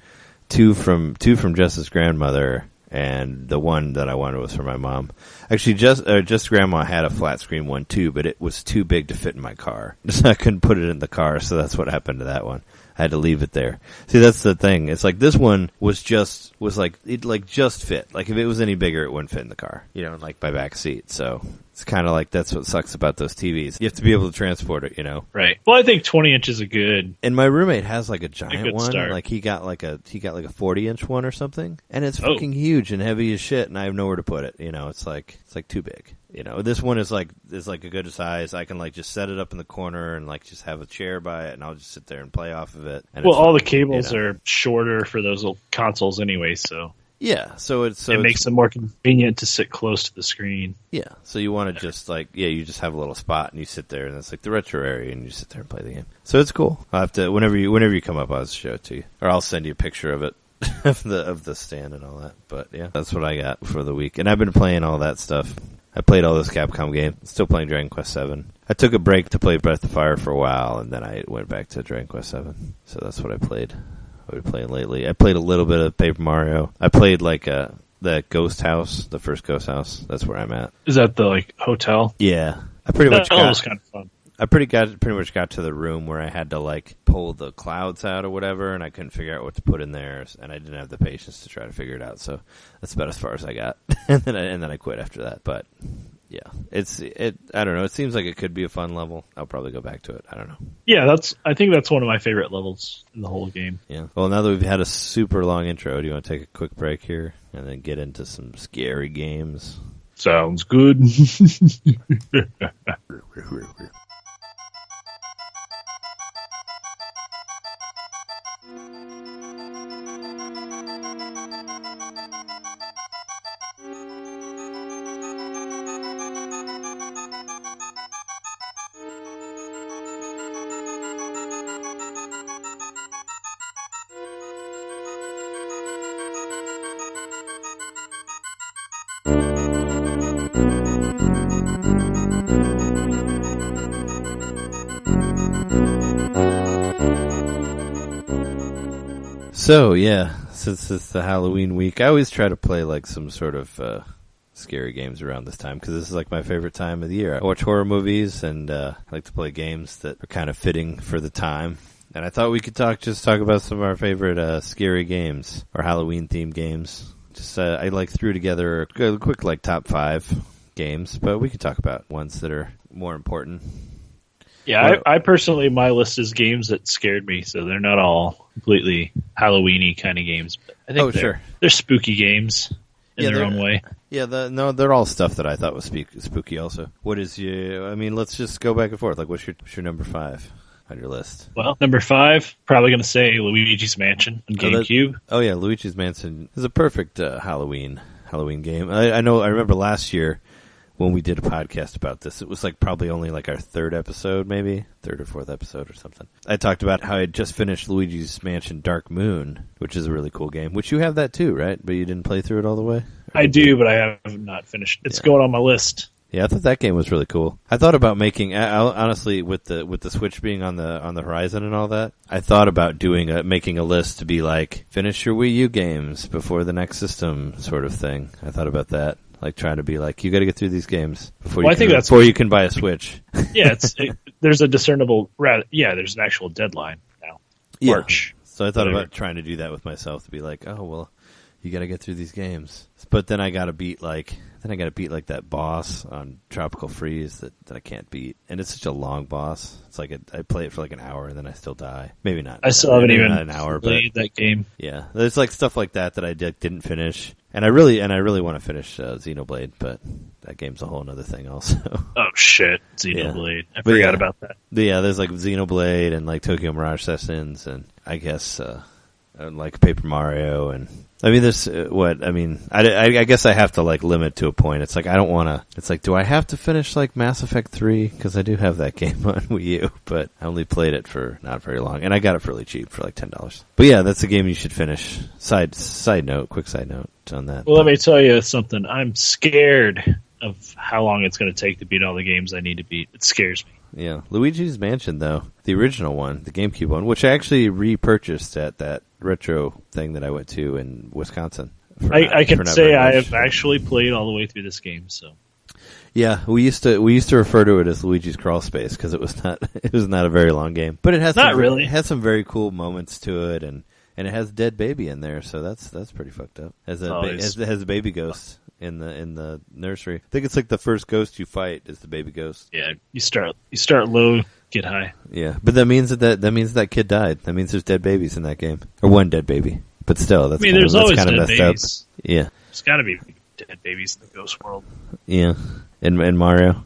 2 from Jess's grandmother, and the one that I wanted was for my mom. Actually, just grandma had a flat screen one too, but it was too big to fit in my car. So I couldn't put it in the car, so that's what happened to that one. I had to leave it there. See, that's the thing. It's like this one was just fit. Like if it was any bigger, it wouldn't fit in the car, like my back seat. So it's kind of like that's what sucks about those TVs. You have to be able to transport it, Right. Well, I think 20 inches is good. And my roommate has like a giant one. Start. Like he got like a 40-inch one or something, and it's fucking huge and heavy as shit. And I have nowhere to put it. It's like too big. This one is like a good size. I can like just set it up in the corner and like just have a chair by it, and I'll just sit there and play off of it. And well, all the cables are shorter for those little consoles anyway, so yeah. It makes them more convenient to sit close to the screen. Yeah, so you want to just you just have a little spot and you sit there, and it's like the retro area, and you sit there and play the game. So it's cool. I'll have to whenever you come up, I'll show it to you, or I'll send you a picture of it. of the stand and all that. But yeah, that's what I got for the week. And I've been playing all that stuff. I played all those Capcom games. Still playing Dragon Quest VII. I took a break to play Breath of Fire for a while, and then I went back to Dragon Quest VII. So that's what I played. I've been playing lately. I played a little bit of Paper Mario. I played the Ghost House, the first Ghost House. That's where I'm at. Is that the hotel? Yeah, I pretty much was kind of fun. I pretty much got to the room where I had to pull the clouds out or whatever, and I couldn't figure out what to put in there, and I didn't have the patience to try to figure it out. So that's about as far as I got, and then I quit after that. But yeah, I don't know. It seems like it could be a fun level. I'll probably go back to it. I don't know. Yeah, I think that's one of my favorite levels in the whole game. Yeah. Well, now that we've had a super long intro, do you want to take a quick break here and then get into some scary games? Sounds good. So, yeah, since it's the Halloween week, I always try to play some sort of scary games around this time, because this is my favorite time of the year. I watch horror movies, and I like to play games that are kind of fitting for the time. And I thought we could talk about some of our favorite scary games, or Halloween-themed games. Just I threw together a quick top 5 games, but we could talk about ones that are more important. Yeah, I personally, my list is games that scared me, so they're not all completely Halloween-y kind of games. But I think they're spooky games in their own way. Yeah, they're all stuff that I thought was spooky also. What is let's just go back and forth. What's your number 5 on your list? Well, number 5, probably going to say Luigi's Mansion on GameCube. Yeah, Luigi's Mansion is a perfect Halloween game. I remember last year, when we did a podcast about this, it was probably only our 3rd episode, maybe 3rd or 4th episode or something. I talked about how I had just finished Luigi's Mansion Dark Moon, which is a really cool game, which you have that too, right? But you didn't play through it all the way? I do, but I have not finished. It's going on my list. Yeah, I thought that game was really cool. I thought about making, honestly, with the Switch being on the horizon and all that, I thought about making a list to be finish your Wii U games before the next system sort of thing. I thought about that. Trying to be you got to get through these games before you can buy a Switch. Yeah, there's a discernible, there's an actual deadline now. March. Yeah. So I thought about trying to do that with myself, to be oh, well, you got to get through these games. But then I got to beat that boss on Tropical Freeze that I can't beat. And it's such a long boss. It's I play it for an hour and then I still die. Maybe not. I still haven't even an hour, played that game. Yeah. There's stuff like that I didn't finish. And I really want to finish Xenoblade, but that game's a whole other thing also. Oh shit, Xenoblade. Yeah. I forgot about that. Yeah, there's Xenoblade and Tokyo Mirage Sessions, and I guess Paper Mario, and there's I guess I have to limit to a point. It's I don't want to. It's do I have to finish Mass Effect 3, because I do have that game on Wii U, but I only played it for not very long, and I got it really cheap for $10. But yeah, that's a game you should finish. Quick side note on that. Well, let me tell you something. I'm scared of how long it's going to take to beat all the games I need to beat. It scares me. Yeah, Luigi's Mansion, though, the original one, the GameCube one, which I actually repurchased at that retro thing that I went to in Wisconsin. I can say I have actually played all the way through this game. So yeah, we used to refer to it as Luigi's Crawl Space, because it was not a very long game, but it has it has some very cool moments to it, and it has Dead Baby in there, so that's pretty fucked up. It has a baby ghost in the nursery. I think it's the first ghost you fight is the baby ghost. Yeah, you start low, get high. Yeah, but that means that kid died. That means there's dead babies in that game, or one dead baby. But still, there's always dead messed babies. Up. Yeah, there's got to be dead babies in the ghost world. Yeah, in Mario,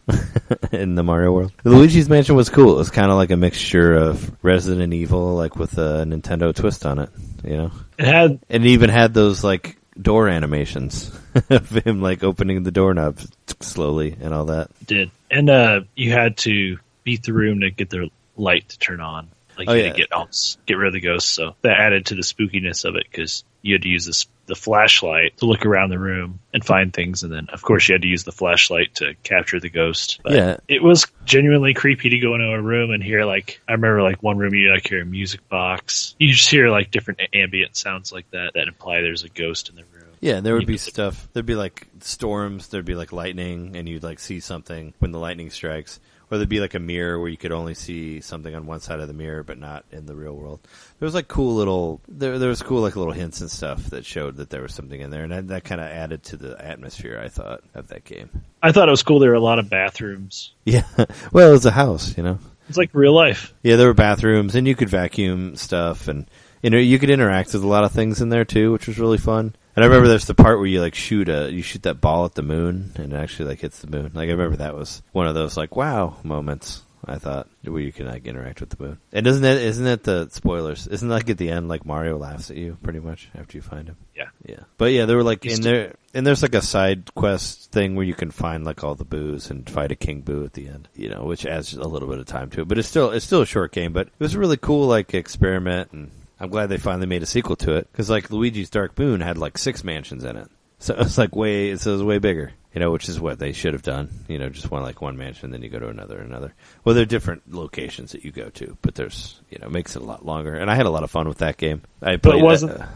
in the Mario world. Luigi's Mansion was cool. It was kind of like a mixture of Resident Evil, like with a Nintendo twist on it. You know, and it even had those like door animations of him like opening the doorknob slowly and all that. Did and you had to beat the room to get the light to turn on. Like you had to get rid of the ghosts, so that added to the spookiness of it because you had to use the flashlight to look around the room and find things, and then of course you had to use the flashlight to capture the ghost. But it was genuinely creepy to go into a room and hear like I remember like one room you like hear a music box. You just hear like different ambient sounds like that imply there's a ghost in the room. Yeah, there would be stuff. There'd be like storms. There'd be like lightning, and you'd like see something when the lightning strikes. Or there'd be like a mirror where you could only see something on one side of the mirror, but not in the real world. There was like cool little, there was cool like little hints and stuff that showed that there was something in there, and that kind of added to the atmosphere, I thought, of that game. I thought it was cool. There were a lot of bathrooms. Yeah, well, it was a house, you know. It's like real life. Yeah, there were bathrooms, and you could vacuum stuff, and you could interact with a lot of things in there too, which was really fun. And I remember there's the part where you like shoot that ball at the moon and it actually like hits the moon. Like I remember that was one of those like wow moments, I thought, where you can like interact with the moon. And isn't that the spoilers? Isn't like at the end like Mario laughs at you pretty much after you find him? Yeah. Yeah. But yeah, there were like and there's like a side quest thing where you can find like all the boos and fight a King Boo at the end, you know, which adds a little bit of time to it. But it's still a short game, but it was a really cool like experiment, and I'm glad they finally made a sequel to it, because like Luigi's Dark Moon had like 6 mansions in it, so it was like way bigger, you know, which is what they should have done, you know, just one mansion, then you go to another. Well, there are different locations that you go to, but there's, you know, makes it a lot longer, and I had a lot of fun with that game.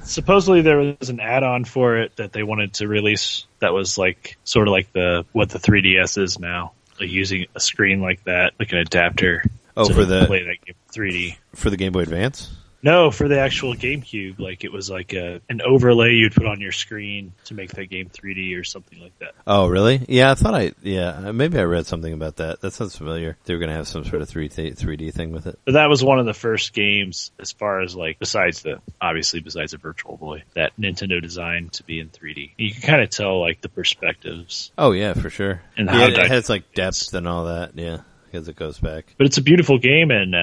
Supposedly there was an add-on for it that they wanted to release that was like sort of like what the 3DS is now, like using a screen like that, like an adapter. Oh, to for the play that game 3D for the Game Boy Advance. No, for the actual GameCube, like it was like an overlay you'd put on your screen to make that game 3D or something like that. Oh, really? Yeah, maybe I read something about that. That sounds familiar. They were going to have some sort of 3D thing with it. But that was one of the first games, as far as like, besides the Virtual Boy, that Nintendo designed to be in 3D. You can kind of tell like the perspectives. Oh yeah, for sure. And it has like depth and all that. Yeah. As it goes back. But it's a beautiful game, and,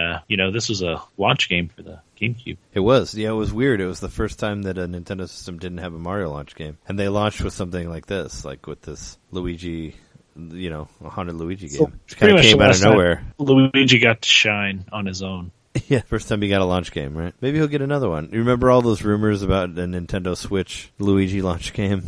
this was a launch game for the GameCube. It was. Yeah, it was weird. It was the first time that a Nintendo system didn't have a Mario launch game. And they launched with something like this, like with this Luigi, a haunted Luigi game. Which kind of came out of nowhere. Luigi got to shine on his own. Yeah, first time he got a launch game, right? Maybe he'll get another one. You remember all those rumors about the Nintendo Switch Luigi launch game,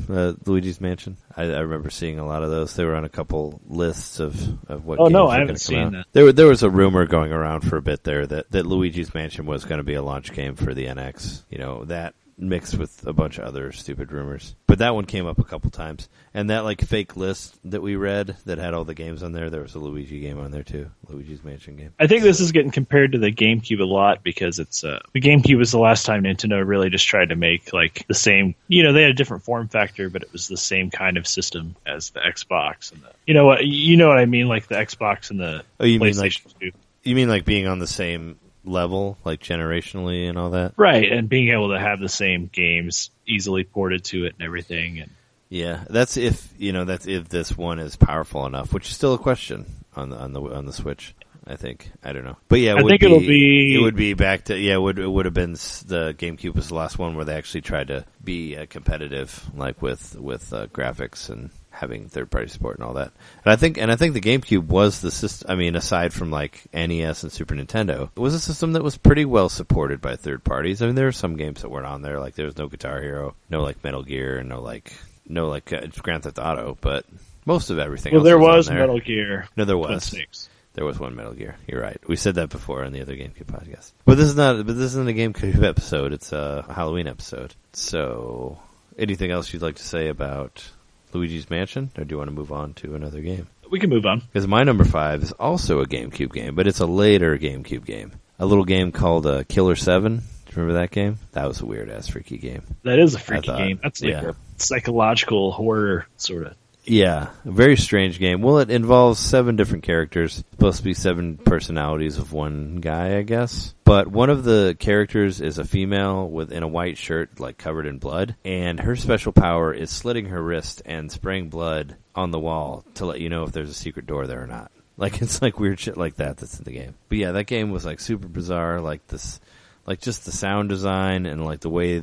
Luigi's Mansion? I remember seeing a lot of those. They were on a couple lists of what games I were haven't going to come seen out. that. There was a rumor going around for a bit there that Luigi's Mansion was going to be a launch game for the NX. You know, that mixed with a bunch of other stupid rumors. But that one came up a couple times. And that like fake list that we read that had all the games on there was a Luigi game on there too. Luigi's Mansion game. I think this is getting compared to the GameCube a lot because it's the GameCube was the last time Nintendo really just tried to make like the same, they had a different form factor, but it was the same kind of system as the Xbox and you know what I mean, like the Xbox and the PlayStation 2. You mean like being on the same level, like generationally and all that? Right, and being able to have the same games easily ported to it and everything. And yeah, that's if this one is powerful enough, which is still a question on the Switch. I think, I don't know, but yeah, it would be back to it would have been the GameCube was the last one where they actually tried to be competitive, like with graphics and having third-party support and all that. And I think the GameCube was the system. I mean, aside from like NES and Super Nintendo, it was a system that was pretty well supported by third parties. I mean, there were some games that weren't on there, like there was no Guitar Hero, no like Metal Gear, and no Grand Theft Auto, but most of everything. Well, else there was on there. Metal Gear. No, there was. There was one Metal Gear. You're right. We said that before on the other GameCube podcast. But this isn't a GameCube episode. It's a Halloween episode. So, anything else you'd like to say about Luigi's Mansion, or do you want to move on to another game? We can move on. Because my number 5 is also a GameCube game, but it's a later GameCube game. A little game called Killer 7. Do you remember that game? That was a weird-ass freaky game. That is a freaky game. That's like a psychological horror sort of. Yeah, a very strange game. Well, it involves 7 different characters. It's supposed to be 7 personalities of one guy, I guess. But one of the characters is a female in a white shirt, like covered in blood, and her special power is slitting her wrist and spraying blood on the wall to let you know if there's a secret door there or not. Like, it's like weird shit like that's in the game. But yeah, that game was like super bizarre, like this, like just the sound design and like the way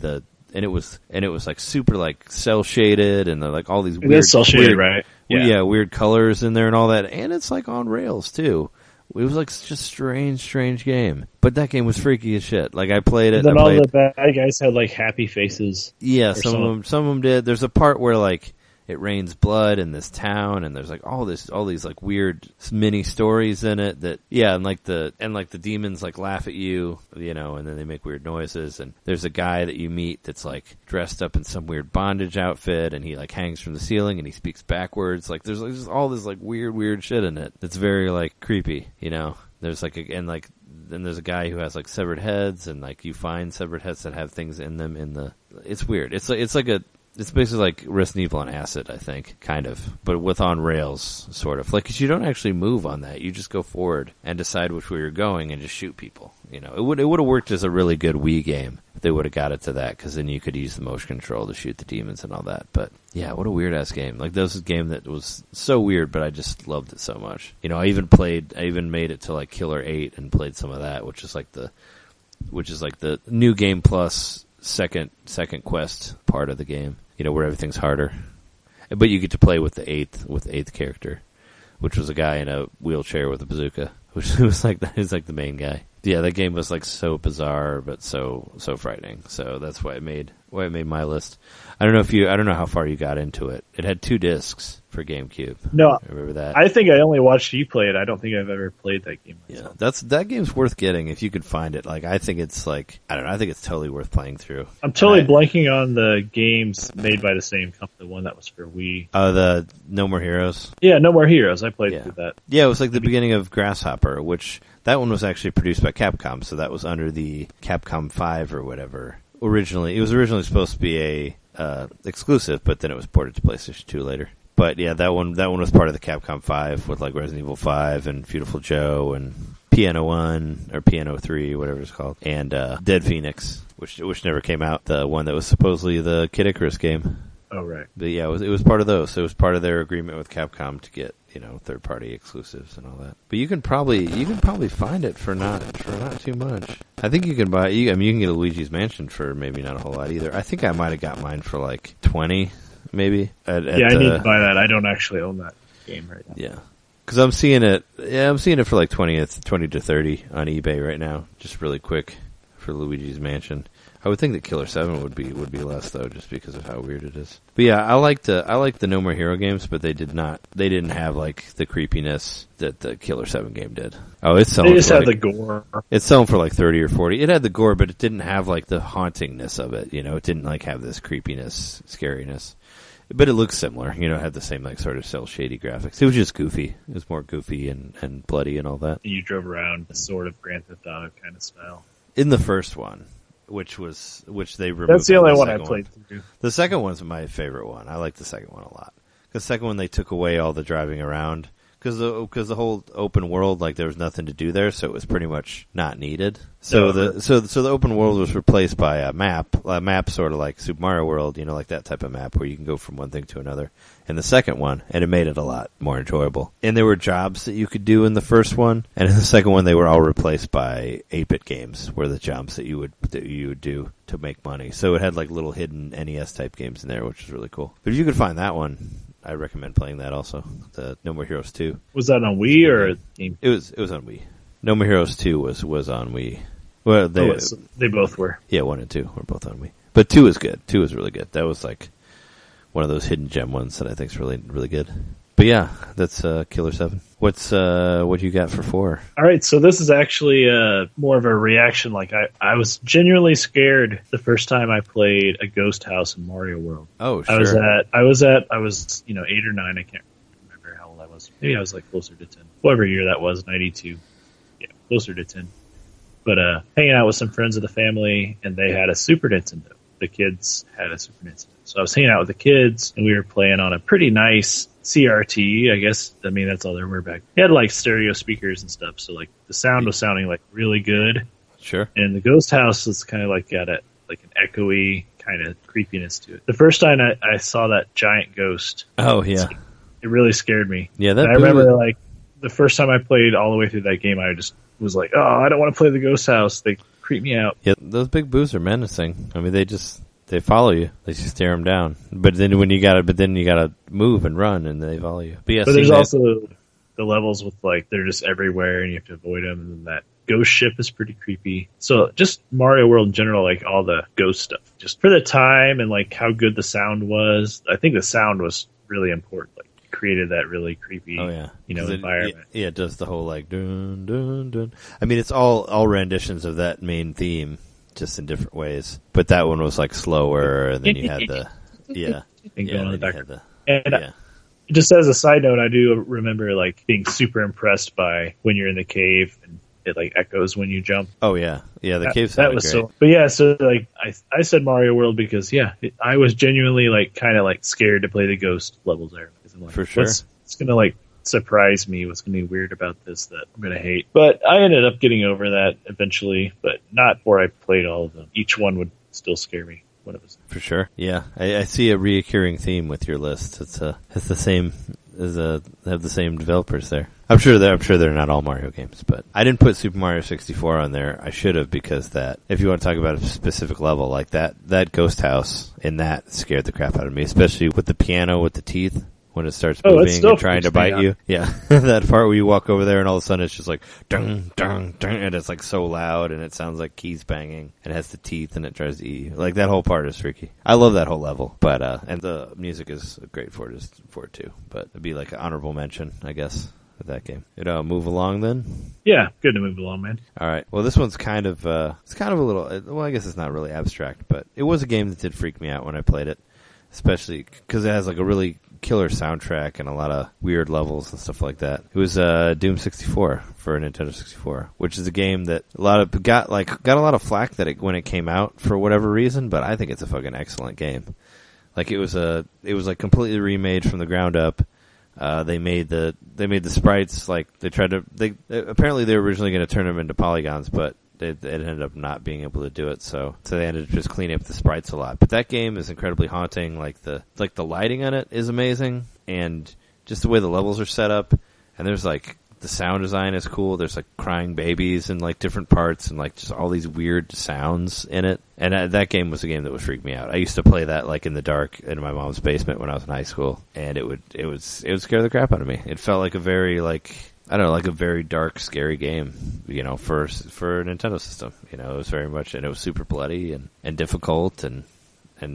and it was like super like cell shaded and like all these weird cell shaded, right? Yeah, weird colors in there and all that, and it's like on rails too. It was like just strange game, but that game was freaky as shit. Like I played it. And then all the bad guys had like happy faces. Yeah, some of them did. There's a part where like it rains blood in this town, and there's like all these like weird mini stories in it that and the demons like laugh at you, you know, and then they make weird noises. And there's a guy that you meet that's like dressed up in some weird bondage outfit, and he like hangs from the ceiling and he speaks backwards. Like there's like just all this like weird shit in it that's very like creepy, you know. There's like then there's a guy who has like severed heads, and like you find severed heads that have things in them it's weird. It's basically like Resident Evil on acid, I think, kind of, but with on rails, sort of. Like, 'cause you don't actually move on that. You just go forward and decide which way you're going and just shoot people. You know, it would have worked as a really good Wii game if they would have got it to that, because then you could use the motion control to shoot the demons and all that. But yeah, what a weird ass game. Like, that was a game that was so weird, but I just loved it so much. You know, I even made it to like Killer 8 and played some of that, which is like the new game plus second quest part of the game. You know, where everything's harder, but you get to play with the eighth character, which was a guy in a wheelchair with a bazooka, which was like the main guy. Yeah, that game was like so bizarre, but so frightening. So that's why it made my list. I don't know how far you got into it. It had 2 discs for GameCube. No, I remember that. I think I only watched you play it. I don't think I've ever played that game myself. Yeah, that game's worth getting if you could find it. Like, I think it's like, I don't know, I think it's totally worth playing through. I'm totally blanking on the games made by the same company, the one that was for Wii. The No More Heroes? Yeah, No More Heroes. I played through that. Yeah, it was like the beginning of Grasshopper, which that one was actually produced by Capcom, so that was under the Capcom 5 or whatever. It was originally supposed to be a exclusive, but then it was ported to PlayStation 2 later. But yeah, that one was part of the Capcom 5 with like Resident Evil 5 and Beautiful Joe and Piano 1 or Piano 3, whatever it's called, and Dead Phoenix, which never came out. The one that was supposedly the Kid Icarus game. Oh right. But yeah, it was part of those. It was part of their agreement with Capcom to get, you know, third-party exclusives and all that. But you can probably find it for not too much. I think you can buy. You can get a Luigi's Mansion for maybe not a whole lot either. I think I might have got mine for like 20, maybe. I need to buy that. I don't actually own that game right now. Yeah, because I'm seeing it. Yeah, I'm seeing it for like 20 to 30 on eBay right now, just really quick for Luigi's Mansion. I would think that Killer 7 would be less though, just because of how weird it is. But yeah, I like the No More Hero games, but they didn't have like the creepiness that the Killer 7 game did. Oh, it's selling. They just had the gore. It's selling for like 30 or 40. It had the gore, but it didn't have like the hauntingness of it. You know, it didn't like have this creepiness, scariness. But it looks similar. You know, it had the same like sort of cell shady graphics. It was just goofy. It was more goofy and bloody and all that. You drove around the sort of Grand Theft Auto kind of style. In the first one. Which they removed. That's the only one I played through. The second one's my favorite one. I like the second one a lot. The second one, they took away all the driving around because the whole open world, like there was nothing to do there, so it was pretty much not needed. So the open world was replaced by a map sort of like Super Mario World, you know, like that type of map where you can go from one thing to another. In the second one, and it made it a lot more enjoyable. And there were jobs that you could do in the first one, and in the second one, they were all replaced by 8-bit games, were the jobs that you would do to make money. So it had like little hidden NES type games in there, which was really cool. But if you could find that one, I recommend playing that also. The No More Heroes 2. Was that on Wii or game? It was on Wii. No More Heroes 2 was on Wii. Well, they both were. Yeah, 1 and 2 were both on Wii. But 2 is good. 2 is really good. That was like one of those hidden gem ones that I think is really, really good. But yeah, that's Killer 7. What you got for 4? All right, so this is actually more of a reaction. Like I was genuinely scared the first time I played a ghost house in Mario World. Oh, sure. I was 8 or 9. I can't remember how old I was. Maybe I was like closer to 10. Whatever year that was, 92. Yeah, closer to 10. But hanging out with some friends of the family, and they had a Super Nintendo. the kids had a Super Nintendo. So I was hanging out with the kids, and we were playing on a pretty nice CRT, I guess. I mean, that's all there were back. It had like stereo speakers and stuff, so like the sound was sounding like really good. Sure. And the ghost house was kind of like got like an echoey kind of creepiness to it. The first time I saw that giant ghost, oh yeah, it really scared me. Yeah, I remember like the first time I played all the way through that game, I just was like, oh, I don't want to play the ghost house. They creep me out. Yeah, those big boos are menacing. I mean, they follow you. They just stare them down. But then you gotta move and run, and they follow you. But, yeah, but there's also the levels with like they're just everywhere, and you have to avoid them. And then that ghost ship is pretty creepy. So just Mario World in general, like all the ghost stuff, just for the time and like how good the sound was. I think the sound was really important. Like created that really creepy, environment. It does the whole like dun dun dun. I mean, it's all renditions of that main theme, just in different ways. But that one was like slower, and then you had the just as a side note, I do remember like being super impressed by when you're in the cave and it like echoes when you jump. Oh yeah, the cave sounded that was great. But yeah, so like I said Mario World because I was genuinely like kind of like scared to play the ghost levels there. I'm like, for sure, it's gonna like surprise me. What's gonna be weird about this that I'm gonna hate? But I ended up getting over that eventually, but not before I played all of them. Each one would still scare me. One of us. For sure, yeah. I see a reoccurring theme with your list. It's the same as they have the same developers there. I'm sure they're not all Mario games, but I didn't put Super Mario 64 on there. I should have, because that, if you want to talk about a specific level like that ghost house in that scared the crap out of me, especially with the piano with the teeth. When it starts moving and trying to bite you. Yeah. That part where you walk over there and all of a sudden it's just like, dung, dung, dung, and it's like so loud and it sounds like keys banging and it has the teeth and it tries to eat you. Like that whole part is freaky. I love that whole level, but, and the music is great for it too, but it'd be like an honorable mention, I guess, with that game. Move along then? Yeah, good to move along, man. Alright. Well, this one's kind of a little, well, I guess it's not really abstract, but it was a game that did freak me out when I played it, especially because it has like a really killer soundtrack and a lot of weird levels and stuff like that. It was Doom 64 for Nintendo 64, which is a game that got a lot of flack when it came out for whatever reason, but I think it's a fucking excellent game. Like it was like completely remade from the ground up. They made the sprites like apparently they were originally going to turn them into polygons, but it ended up not being able to do it, so they ended up just cleaning up the sprites a lot. But that game is incredibly haunting. Like the lighting on it is amazing, and just the way the levels are set up. And there's like the sound design is cool. There's like crying babies in like different parts, and like just all these weird sounds in it. And that game was a game that would freak me out. I used to play that like in the dark in my mom's basement when I was in high school, and it would scare the crap out of me. It felt like a very a very dark, scary game, for a Nintendo system. It was very much, and it was super bloody and difficult and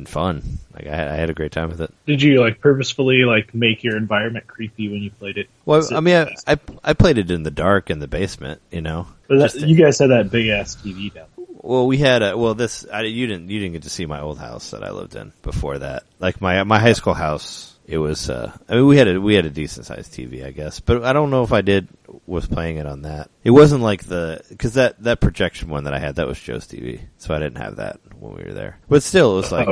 fun. Like I had a great time with it. Did you like purposefully like make your environment creepy when you played it? Well, I mean, I played it in the dark in the basement. But you guys had that big ass TV down. Well, we had you didn't get to see my old house that I lived in before that. Like my high school house. It was, we had a decent sized TV, I guess, but I don't know if I was playing it on that. It wasn't like cause that projection one that I had, that was Joe's TV, so I didn't have that when we were there. But still, it was like,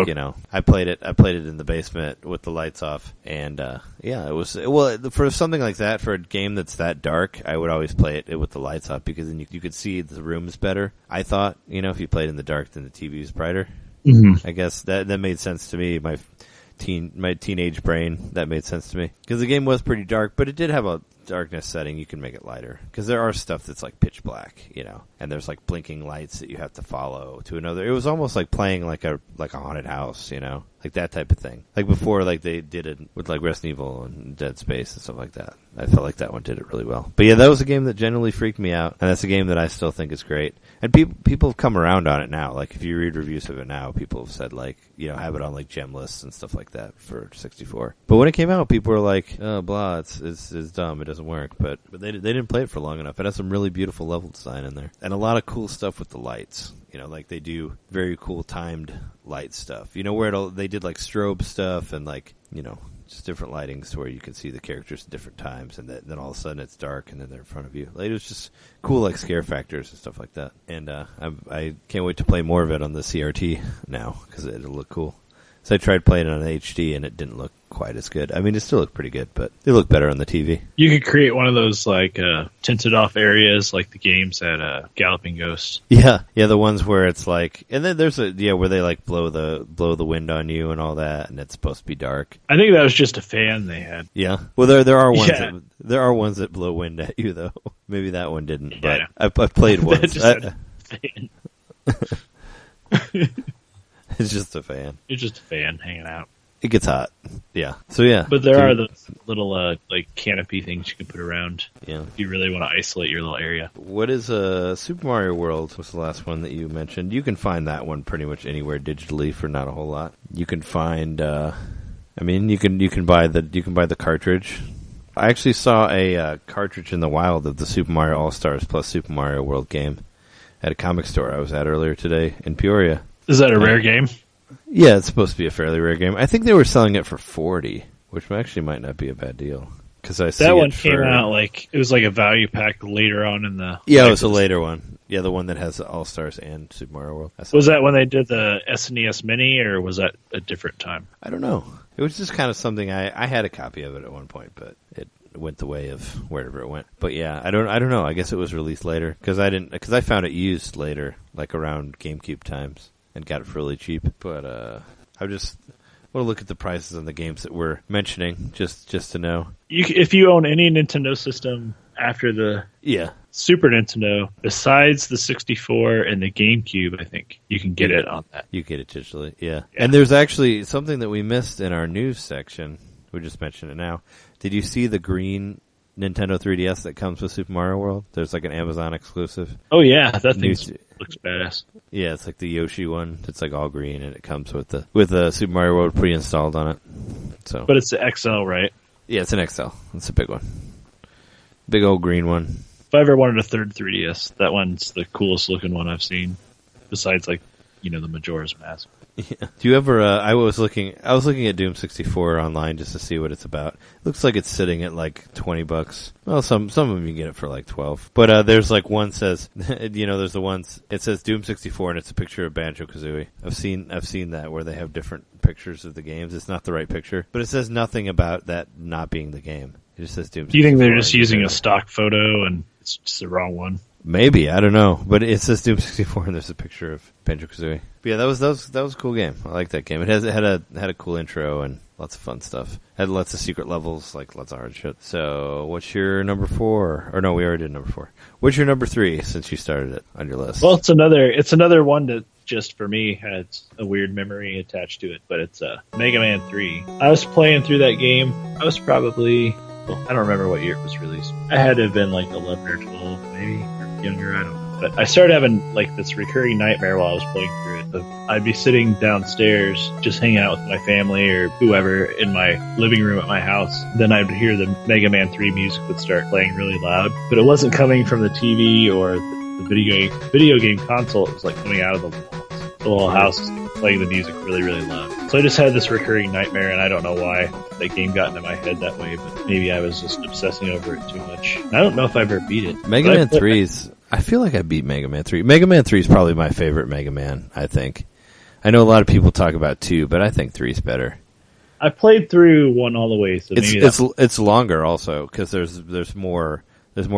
I played it in the basement with the lights off, and, it was, well, for something like that, for a game that's that dark, I would always play it with the lights off, because then you could see the rooms better. I thought, if you played in the dark, then the TV was brighter. Mm-hmm. I guess that made sense to me. My teenage brain, that made sense to me, because the game was pretty dark, but it did have a darkness setting. You can make it lighter, because there are stuff that's like pitch black, and there's like blinking lights that you have to follow to another. It was almost like playing like a haunted house, like that type of thing. Like before, like they did it with like Resident Evil and Dead Space and stuff like that. I felt like that one did it really well. But yeah, that was a game that genuinely freaked me out, and that's a game that I still think is great. And people have come around on it now. Like if you read reviews of it now, people have said like, have it on like gem lists and stuff like that for 64. But when it came out, people were like, oh, blah, it's dumb, it doesn't work. But they didn't play it for long enough. It has some really beautiful level design in there, and a lot of cool stuff with the lights. like they do very cool timed light stuff. Where they did like strobe stuff and like, just different lightings to where you can see the characters at different times, and then all of a sudden it's dark and then they're in front of you. Like, it was just cool, like scare factors and stuff like that. And I can't wait to play more of it on the CRT now because it'll look cool. So I tried playing it on HD and it didn't look quite as good. I mean, it still looked pretty good, but it looked better on the TV. You could create one of those like tinted off areas, like the games at Galloping Ghost. Yeah, the ones where it's like, and then there's where they like blow the wind on you and all that, and it's supposed to be dark. I think that was just a fan they had. Yeah, well there are ones there are ones that blow wind at you though. Maybe that one didn't, but I've played once. It's just a fan. It's just a fan hanging out. It gets hot. Yeah. So yeah. But there are those little like canopy things you can put around. Yeah. If you really want to isolate your little area. What is Super Mario World was the last one that you mentioned. You can find that one pretty much anywhere digitally for not a whole lot. You can find you can buy the cartridge. I actually saw a cartridge in the wild of the Super Mario All-Stars plus Super Mario World game at a comic store I was at earlier today in Peoria. Is that a rare game? Yeah, it's supposed to be a fairly rare game. I think they were selling it for $40, which actually might not be a bad deal. Because I see that one came out it was like a value pack later on in the. Yeah, it was a later one. Yeah, the one that has All Stars and Super Mario World. Was that when they did the SNES Mini, or was that a different time? I don't know. It was just kind of something I had a copy of it at one point, but it went the way of wherever it went. But yeah, I don't know. I guess it was released later because I found it used later, like around GameCube times. And got it for really cheap. But I just want to look at the prices on the games that we're mentioning, just to know. If you own any Nintendo system after the Super Nintendo, besides the 64 and the GameCube, I think you can get it on that. You get it digitally, yeah. And there's actually something that we missed in our news section. We just mentioned it now. Did you see the green Nintendo 3DS that comes with Super Mario World? There's like an Amazon exclusive. Oh yeah, that thing looks badass. Yeah, it's like the Yoshi one. It's like all green, and it comes with the Super Mario World pre-installed on it. So, but it's the XL, right? Yeah, it's an XL. It's a big one, big old green one. If I ever wanted a third 3DS, that one's the coolest looking one I've seen. Besides, like the Majora's Mask. Yeah. Do you ever? I was looking at Doom 64 online just to see what it's about. It looks like it's sitting at like $20. Well, some of them you can get it for like $12. But there's like one says, there's the ones it says Doom 64 and it's a picture of Banjo-Kazooie. I've seen that where they have different pictures of the games. It's not the right picture, but it says nothing about that not being the game. It just says Doom 64. Do you think they're just using a stock photo and it's just the wrong one? Maybe, I don't know, but it says Doom 64 and there's a picture of Banjo-Kazooie. But yeah, that was a cool game. I like that game. It had a cool intro and lots of fun stuff. Had lots of secret levels, like lots of hard shit. So, what's your number 4? Or no, we already did number 4. What's your number 3 since you started it on your list? Well, it's another one that just for me had a weird memory attached to it, but it's Mega Man 3. I was playing through that game. I was probably I don't remember what year it was released. I had to have been like 11 or 12, maybe. Younger, I don't know. But I started having like this recurring nightmare while I was playing through it. I'd be sitting downstairs just hanging out with my family or whoever in my living room at my house. Then I'd hear the Mega Man 3 music would start playing really loud. But it wasn't coming from the TV or the video game console. It was like coming out of the whole house playing the music really, really loud. So I just had this recurring nightmare, and I don't know why that game got into my head that way, but maybe I was just obsessing over it too much. I don't know if I ever beat it. Mega Man 3's... I feel like I beat Mega Man 3. Mega Man 3 is probably my favorite Mega Man, I think. I know a lot of people talk about 2, but I think 3's better. I played through 1 all the way, so it's longer also, because there's more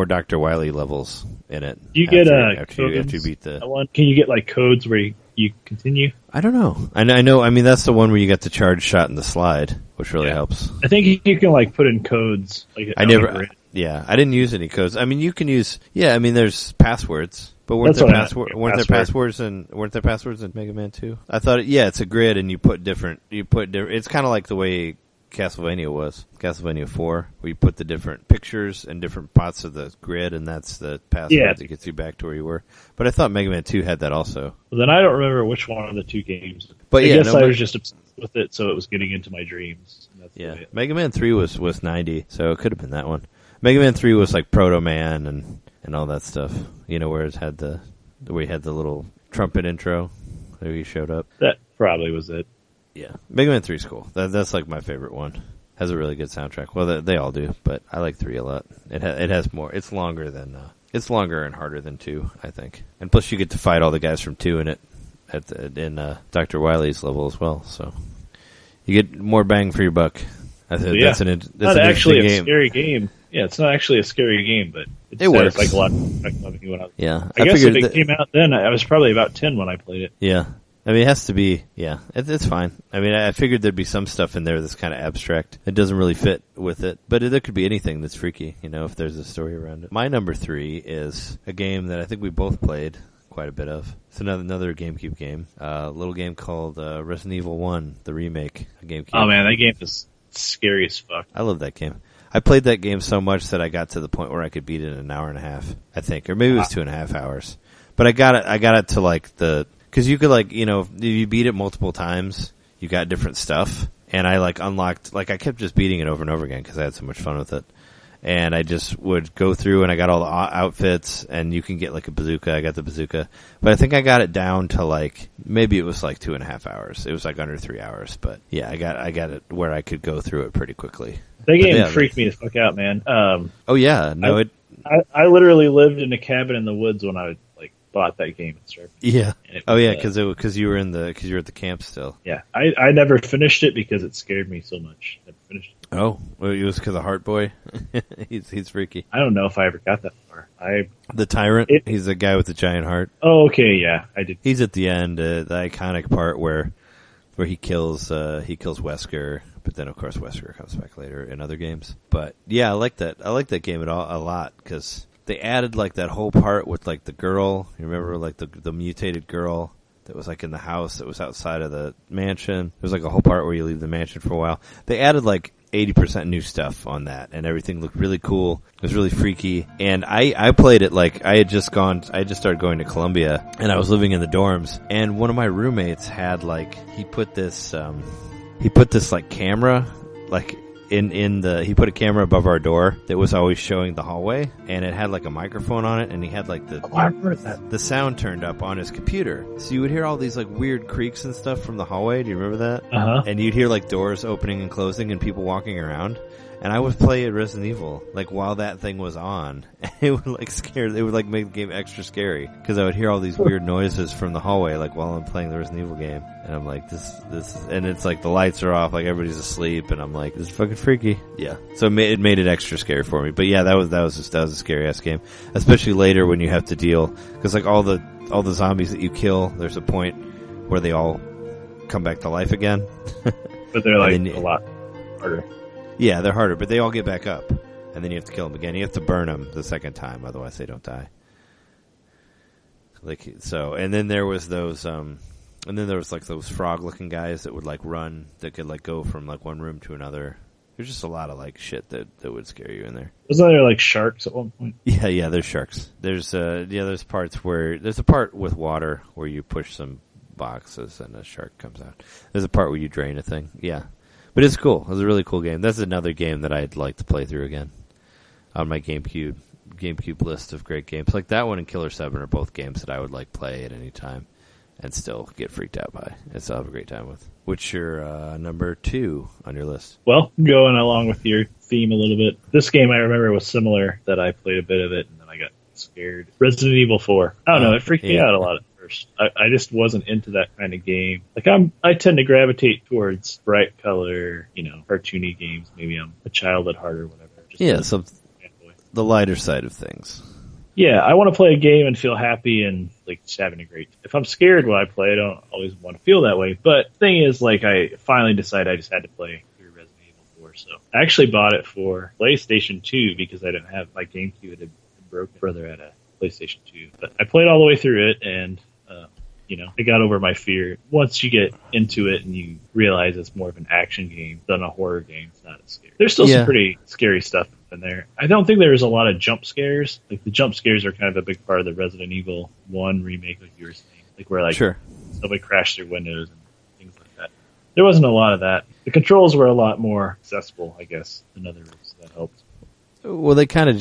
Dr. Wily levels in it. You get after you beat the one. Can you get like codes where you continue? I don't know. I know. I mean, that's the one where you get the charge shot in the slide, which really helps. I think you can like put in codes. Like I didn't use any codes. I mean, you can use. Yeah, I mean, there's passwords, but weren't there passwords in Mega Man 2? I thought, it's a grid, and you put different. It's kind of like the way Castlevania was. Castlevania 4, where you put the different pictures and different parts of the grid, and that's the password that gets you back to where you were. But I thought Mega Man 2 had that also. Well, then I don't remember which one of the 2 games. But I guess I was just obsessed with it, so it was getting into my dreams. Mega Man 3 was 90, so it could have been that one. Mega Man 3 was like Proto Man and all that stuff. Where it had where you had the little trumpet intro. There he showed up. That probably was it. Yeah, Mega Man 3 is cool. That's like my favorite one. Has a really good soundtrack. Well, they all do, but I like 3 a lot. It has more. It's longer and harder than 2, I think. And plus, you get to fight all the guys from 2 in it in Dr. Wily's level as well. So you get more bang for your buck. That's not actually a scary game. Yeah, it's not actually a scary game, but it works. Like a lot of when I was. Yeah, I guess if it came out then, I was probably about 10 when I played it. Yeah. I mean, it has to be, yeah, it's fine. I mean, I figured there'd be some stuff in there that's kind of abstract. It doesn't really fit with it, but there could be anything that's freaky, if there's a story around it. My number 3 is a game that I think we both played quite a bit of. It's another GameCube game, a little game called Resident Evil 1, the remake, a GameCube. Oh man, that game is scary as fuck. I love that game. I played that game so much that I got to the point where I could beat it in an hour and a half, I think, or maybe it was 2.5 hours. But I got it to like because you could if you beat it multiple times, you got different stuff. And I unlocked, I kept just beating it over and over again because I had so much fun with it. And I just would go through and I got all the outfits and you can get a bazooka. I got the bazooka. But I think I got it down to maybe it was 2.5 hours. It was under 3 hours. But yeah, I got it where I could go through it pretty quickly. That game freaked me the fuck out, man. Oh yeah. No, I literally lived in a cabin in the woods when I bought that game and started. Yeah. Because you were at the camp still. Yeah. I never finished it because it scared me so much. Never finished it. Oh, well, it was because of Heart Boy. he's freaky. I don't know if I ever got that far. The Tyrant. He's the guy with the giant heart. Oh, okay, yeah, I did. He's at the end, the iconic part where he kills Wesker, but then of course Wesker comes back later in other games. But yeah, I like that. I like that game a lot because they added that whole part with the girl. You remember the mutated girl that was in the house that was outside of the mansion. There was a whole part where you leave the mansion for a while. They added 80% new stuff on that, and everything looked really cool. It was really freaky, and I played it I had just started going to Columbia, and I was living in the dorms, and one of my roommates had he put this camera he put a camera above our door that was always showing the hallway, and it had a microphone on it, and he had the sound turned up on his computer. So you would hear all these weird creaks and stuff from the hallway. Do you remember that? Uh-huh. And you'd hear doors opening and closing and people walking around. And I would play Resident Evil while that thing was on. It would scare. It would make the game extra scary because I would hear all these weird noises from the hallway while I'm playing the Resident Evil game. And I'm this, and it's the lights are off, everybody's asleep, and I'm this is fucking freaky. Yeah. So it made it extra scary for me. But yeah, that was a scary ass game, especially later when you have to deal because all the zombies that you kill, there's a point where they all come back to life again. But they're a lot harder. Yeah, they're harder, but they all get back up, and then you have to kill them again. You have to burn them the second time, otherwise they don't die. And then there was those, those frog-looking guys that would run, that could go from one room to another. There's just a lot of shit that would scare you in there. Wasn't there sharks at one point? Yeah, there's sharks. There's there's parts where there's a part with water where you push some boxes and a shark comes out. There's a part where you drain a thing. Yeah. But it's cool. It was a really cool game. That's another game that I'd like to play through again on my GameCube list of great games. That one and Killer 7 are both games that I would play at any time and still get freaked out by and still have a great time with. What's your number 2 on your list? Well, going along with your theme a little bit, this game I remember was similar, that I played a bit of it and then I got scared. Resident Evil 4. I don't know, it freaked me out a lot at first. I just wasn't into that kind of game. I tend to gravitate towards bright color, cartoony games. Maybe I'm a child at heart or whatever. So the lighter side of things. Yeah, I want to play a game and feel happy and just having a great time. If I'm scared while I play, I don't always want to feel that way. But the thing is, I finally decided I just had to play through Resident Evil 4. So I actually bought it for PlayStation 2 because I didn't have my GameCube. It had been broken further at a PlayStation 2. But I played all the way through it, and I got over my fear. Once you get into it and you realize it's more of an action game than a horror game, it's not as scary. There's still some pretty scary stuff in there. I don't think there's a lot of jump scares. The jump scares are kind of a big part of the Resident Evil 1 remake, like you were saying. Where sure. Somebody crashed their windows and things like that. There wasn't a lot of that. The controls were a lot more accessible, I guess, than others. That helped. Well, they kind of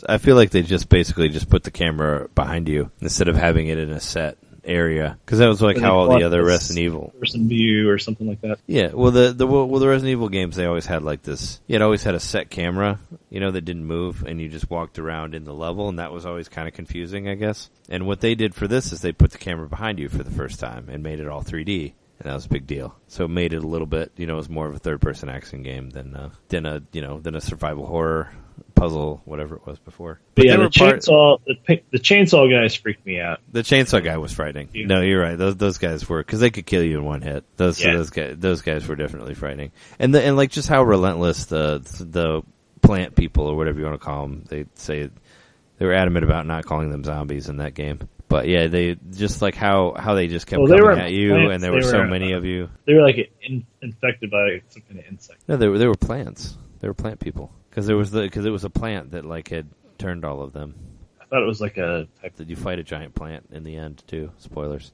I feel like they basically put the camera behind you instead of having it in a set. area because that was like how all the other Resident Evil person view or something like that. Yeah, well the Resident Evil games, they always had like this. It always had a set camera, that didn't move, and you just walked around in the level, and that was always kind of confusing, I guess. And what they did for this is they put the camera behind you for the first time and made it all 3D. And that was a big deal. So it made it a little bit, it was more of a third-person action game than a survival horror puzzle, whatever it was before. But yeah, the chainsaw guys freaked me out. The chainsaw guy was frightening. Yeah. No, you're right. Those guys were, because they could kill you in one hit. Those guys were definitely frightening. And like just how relentless the plant people, or whatever you want to call them, they were adamant about not calling them zombies in that game. But yeah, they just like how they just kept coming at you, plants, and there were so many of you. They were like infected by some kind of insect. No, they were plants. They were plant people because it was a plant that like had turned all of them. I thought it was like a type that you fight a giant plant in the end too. Spoilers.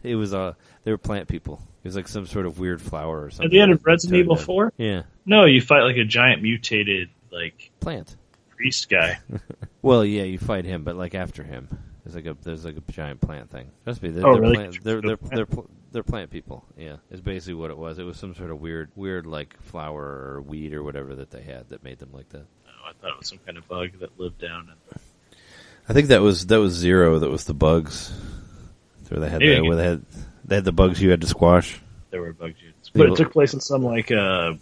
It was they were plant people. It was like some sort of weird flower or something. At the end of Resident Evil 4? Yeah. No, you fight like a giant mutated like plant priest guy. Well, yeah, you fight him, but like after him. There's like a giant plant thing. Trust me, they're plant people. Yeah, it's basically what it was. It was some sort of weird like flower or weed or whatever that they had that made them like that. Oh, I thought it was some kind of bug that lived down. I think that was Zero. That was the bugs. So they had they had the bugs you had to squash. There were bugs you had to squash. But it took place in some like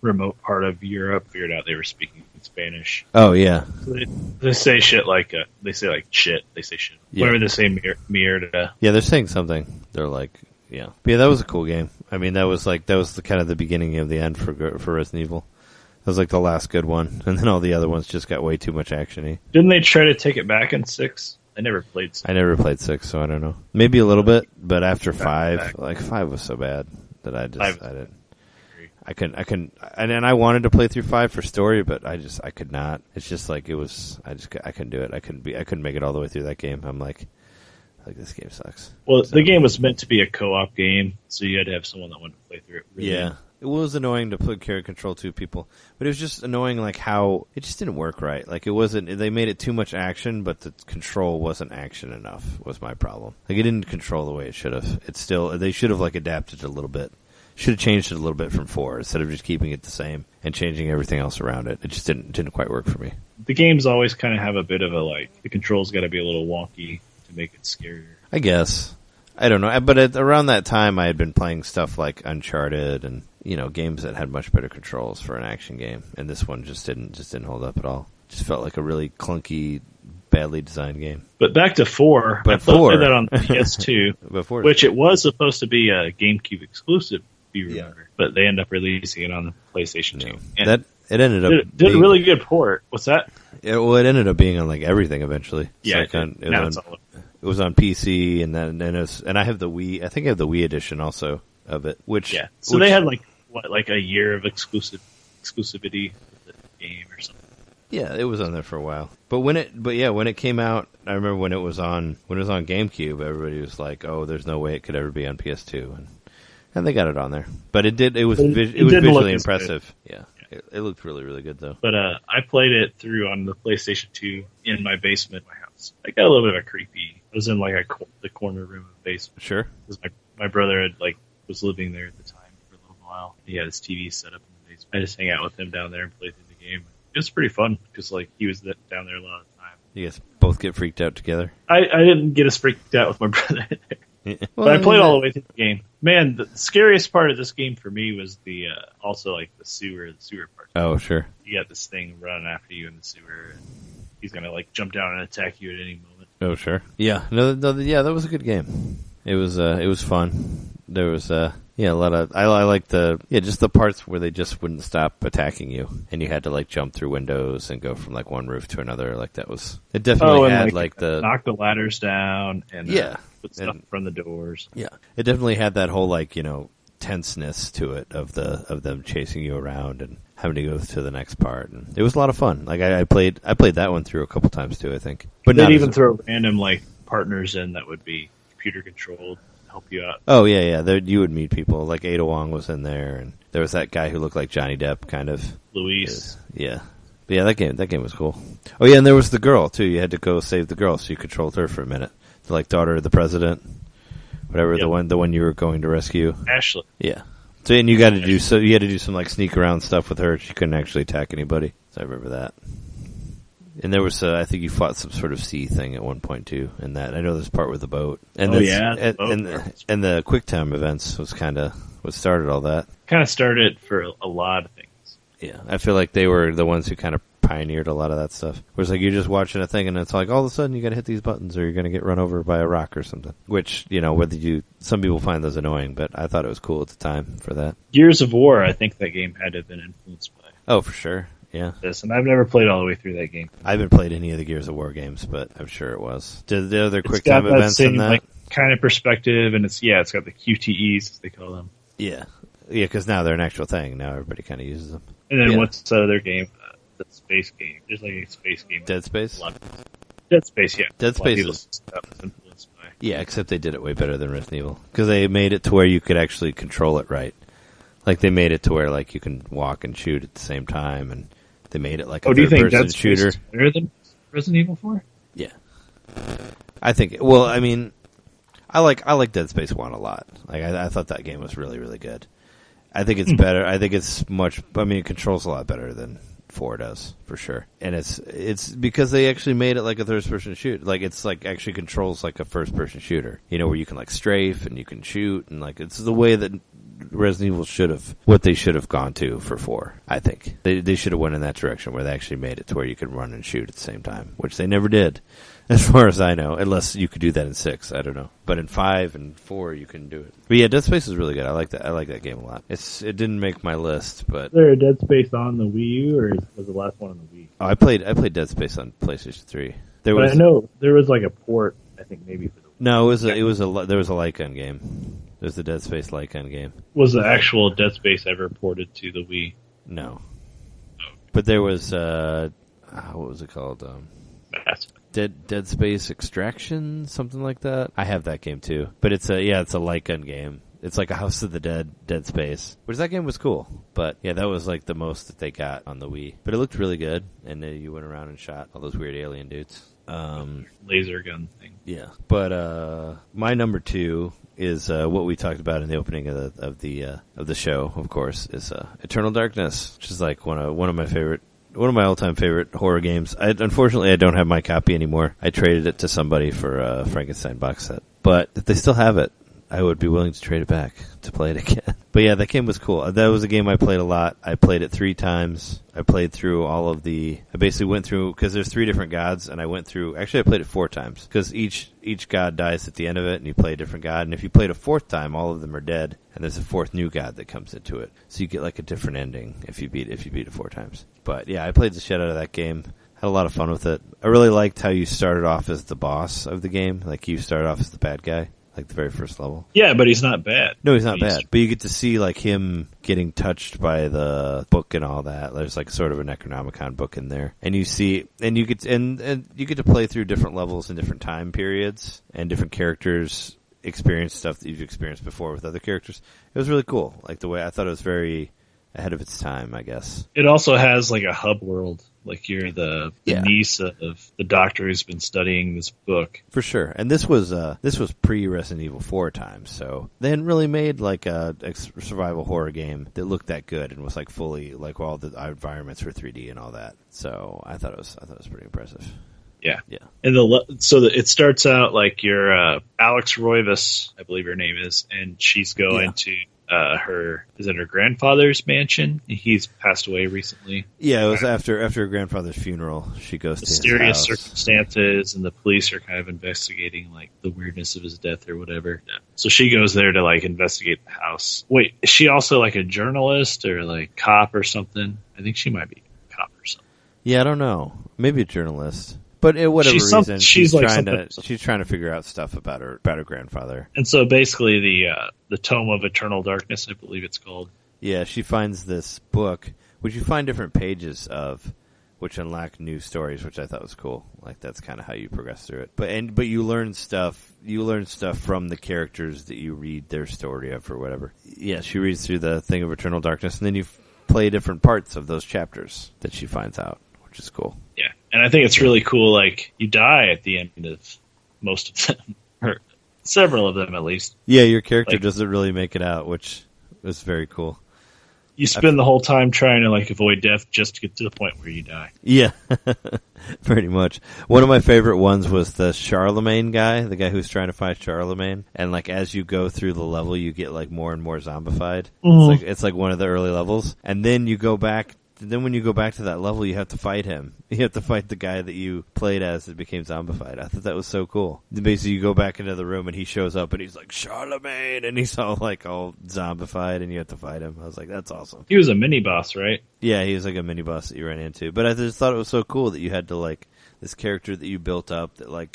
remote part of Europe. Figured out they were speaking Spanish. Oh yeah. So they say shit like they say like shit. They say shit. Yeah. Whenever they say mirror. Yeah, they're saying something. They're like, yeah. But yeah, that was a cool game. I mean, that was the kind of the beginning of the end for Resident Evil. That was like the last good one, and then all the other ones just got way too much action-y. Didn't they try to take it back in 6? I never played 6. I never played 6, so I don't know. Maybe a little bit, but after 5, like 5 was so bad that I didn't. I couldn't, and I wanted to play through 5 for story, but I could not. It's just like it was. I couldn't do it. I couldn't make it all the way through that game. I'm like this game sucks. Well, the game was meant to be a co-op game, so you had to have someone that wanted to play through it. Really. Yeah, it was annoying to carry control 2 people, but it was just annoying like how it just didn't work right. Like it wasn't. They made it too much action, but the control wasn't action enough. Was my problem. Like it didn't control the way it should have. They should have like adapted it a little bit. Should have changed it a little bit from 4 instead of just keeping it the same and changing everything else around it. It just didn't quite work for me. The games always kind of have a bit of a the controls got to be a little wonky to make it scarier. I guess. I don't know. But around that time, I had been playing stuff like Uncharted and games that had much better controls for an action game, and this one just didn't hold up at all. Just felt like a really clunky, badly designed game. But back to 4. But I played that on the PS2, which it was supposed to be a GameCube exclusive. You remember, but they end up releasing it on the PlayStation 2. And it ended up did a really good port. What's that? It ended up being on like everything eventually. Yeah, it was on PC, and then I have the Wii. I think I have the Wii edition also of it. So they had like a year of exclusivity with the game or something. Yeah, it was on there for a while. But when it came out, I remember when it was on GameCube, everybody was like, "Oh, there's no way it could ever be on PS2." And they got it on there, but it was visually impressive. Yeah, it looked really, really good though. But I played it through on the PlayStation 2 in my basement of my house. I got a little bit of a creepy. I was in like the corner room of the basement. Sure, because my brother had was living there at the time for a little while. He had his TV set up in the basement. I just hang out with him down there and play through the game. It was pretty fun because he was down there a lot of the time. You guys both get freaked out together. I didn't get as freaked out with my brother. Well, but I played all the way through the game. Man, the scariest part of this game for me was the sewer part. Oh, sure. You got this thing running after you in the sewer, and he's gonna jump down and attack you at any moment. Oh, sure. Yeah, yeah, that was a good game. It was fun. There was a lot of I liked just the parts where they just wouldn't stop attacking you, and you had to jump through windows and go from one roof to another. It definitely had the knock the ladders down and put stuff from the doors. Yeah, it definitely had that whole tenseness to it of them chasing you around and having to go to the next part. And it was a lot of fun. I played that one through a couple times too, I think. But they'd even throw random partners in that would be computer controlled. Help you out. Oh yeah. You would meet people like Ada Wong was in there, and there was that guy who looked like Johnny Depp, kind of. Luis. Yeah, but yeah. That game was cool. Oh yeah, and there was the girl too. You had to go save the girl, so you controlled her for a minute. The daughter of the president. whatever the one you were going to rescue. Ashley. Yeah. So and you had to do some like sneak around stuff with her. She couldn't actually attack anybody. So I remember that. And there was I think you fought some sort of sea thing at one point too. And that I know there's part with the boat. And and the quick time events was kind of what started all that. Kind of started for a lot of things. Yeah, I feel like they were the ones who kind of pioneered a lot of that stuff. Where it's like you're just watching a thing and it's like all of a sudden you got to hit these buttons or you're going to get run over by a rock or something. Which, some people find those annoying, but I thought it was cool at the time for that. Gears of War, I think that game had to have been influenced by. Oh, for sure. Yeah. This, and I've never played all the way through that game. I haven't played any of the Gears of War games, but I'm sure it was. Did the other quick time events in that? Like, kind of perspective, and it's got the QTEs, as they call them. Yeah. Yeah, because now they're an actual thing. Now everybody kind of uses them. And then what's the other game? The space game. There's like a space game. Dead Space? Dead Space, yeah. Dead Space was influenced by. Yeah, except they did it way better than Resident Evil. Because they made it to where you could actually control it right. Like, they made it to where, like, you can walk and shoot at the same time, and they made it like a third-person shooter. Is better than Resident Evil 4? Yeah. I think, well, I mean, I like Dead Space 1 a lot. Like, I thought that game was really, really good. I think it's better. I think it's it controls a lot better than 4 does, for sure. And it's because they actually made it like a third-person shoot. Like, it's like actually controls like a first-person shooter. Where you can like strafe and you can shoot, and like it's the way that Resident Evil what they should have gone to for 4, I think. They should have went in that direction where they actually made it to where you could run and shoot at the same time, which they never did, as far as I know, unless you could do that in 6, I don't know. But in 5 and 4, you can do it. But yeah, Dead Space is really good. I like that. I like that game a lot. It didn't make my list, but... Is there a Dead Space on the Wii U, or was the last one on the Wii? Oh, I played Dead Space on PlayStation 3. I know there was like a port, I think maybe for the... No, there was a light gun game. There's the Dead Space light gun game. Was the actual Dead Space ever ported to the Wii? No. But there was, what was it called? Dead Space Extraction, something like that. I have that game too. But it's a light gun game. It's like a House of the Dead Space. Which that game was cool. But yeah, that was like the most that they got on the Wii. But it looked really good. And you went around and shot all those weird alien dudes. Laser gun thing. Yeah. But my number 2 is what we talked about in the opening of the show, of course, is Eternal Darkness, which is like one of my all-time favorite horror games. Unfortunately, I don't have my copy anymore. I traded it to somebody for a Frankenstein box set. But if they still have it, I would be willing to trade it back to play it again. But yeah, that game was cool. That was a game I played a lot. I played it 3 times. I played through I basically went through, because there's 3 different gods, and I played it 4 times, because each god dies at the end of it, and you play a different god, and if you played a 4th time, all of them are dead, and there's a 4th new god that comes into it. So you get like a different ending if you beat it 4 times. But yeah, I played the shit out of that game. Had a lot of fun with it. I really liked how you started off as the boss of the game. Like, you started off as the bad guy. Like the very first level. Yeah, but he's not bad. No, he's not bad. But you get to see like him getting touched by the book and all that. There's like sort of a Necronomicon book in there, and you see, and you get to play through different levels in different time periods, and different characters experience stuff that you've experienced before with other characters. It was really cool. Like the way I thought it was very ahead of its time, I guess. It also has like a hub world. Like you're the niece of the doctor who's been studying this book. For sure. And this was pre-Resident Evil 4 times, so they hadn't really made like a survival horror game that looked that good and was like fully, like all the environments were 3D and all that. So I thought it was pretty impressive. Yeah. Yeah. And it starts out like you're Alex Roivas, I believe her name is, and she's going to her grandfather's mansion. He's passed away recently. Yeah, it was after her grandfather's funeral. She goes to his house. Mysterious circumstances, and the police are kind of investigating like the weirdness of his death or whatever. Yeah. So she goes there to like investigate the house. Wait, is she also like a journalist or like cop or something? I think she might be a cop or something. Yeah, I don't know. Maybe a journalist. But whatever reason, she's trying to figure out stuff about her grandfather. And so basically the Tome of Eternal Darkness, I believe it's called. Yeah, she finds this book, which you find different pages of, which unlock new stories, which I thought was cool. Like that's kind of how you progress through it. But you learn stuff. You learn stuff from the characters that you read their story of or whatever. Yeah, she reads through the thing of Eternal Darkness, and then you play different parts of those chapters that she finds out, which is cool. Yeah, and I think it's really cool. Like you die at the end of most of them. Several of them, at least. Yeah, your character doesn't really make it out, which was very cool. You spend the whole time trying to avoid death just to get to the point where you die. Yeah, pretty much. One of my favorite ones was the Charlemagne guy, the guy who's trying to fight Charlemagne. And as you go through the level, you get more and more zombified. Mm-hmm. It's like one of the early levels. And then you go back. Then when you go back to that level, you have to fight him. You have to fight the guy that you played as that became zombified. I thought that was so cool. Basically, you go back into the room and he shows up and he's like, Charlemagne! And he's all zombified and you have to fight him. I was like, that's awesome. He was a mini-boss, right? Yeah, he was like a mini-boss that you ran into. But I just thought it was so cool that you had to this character that you built up that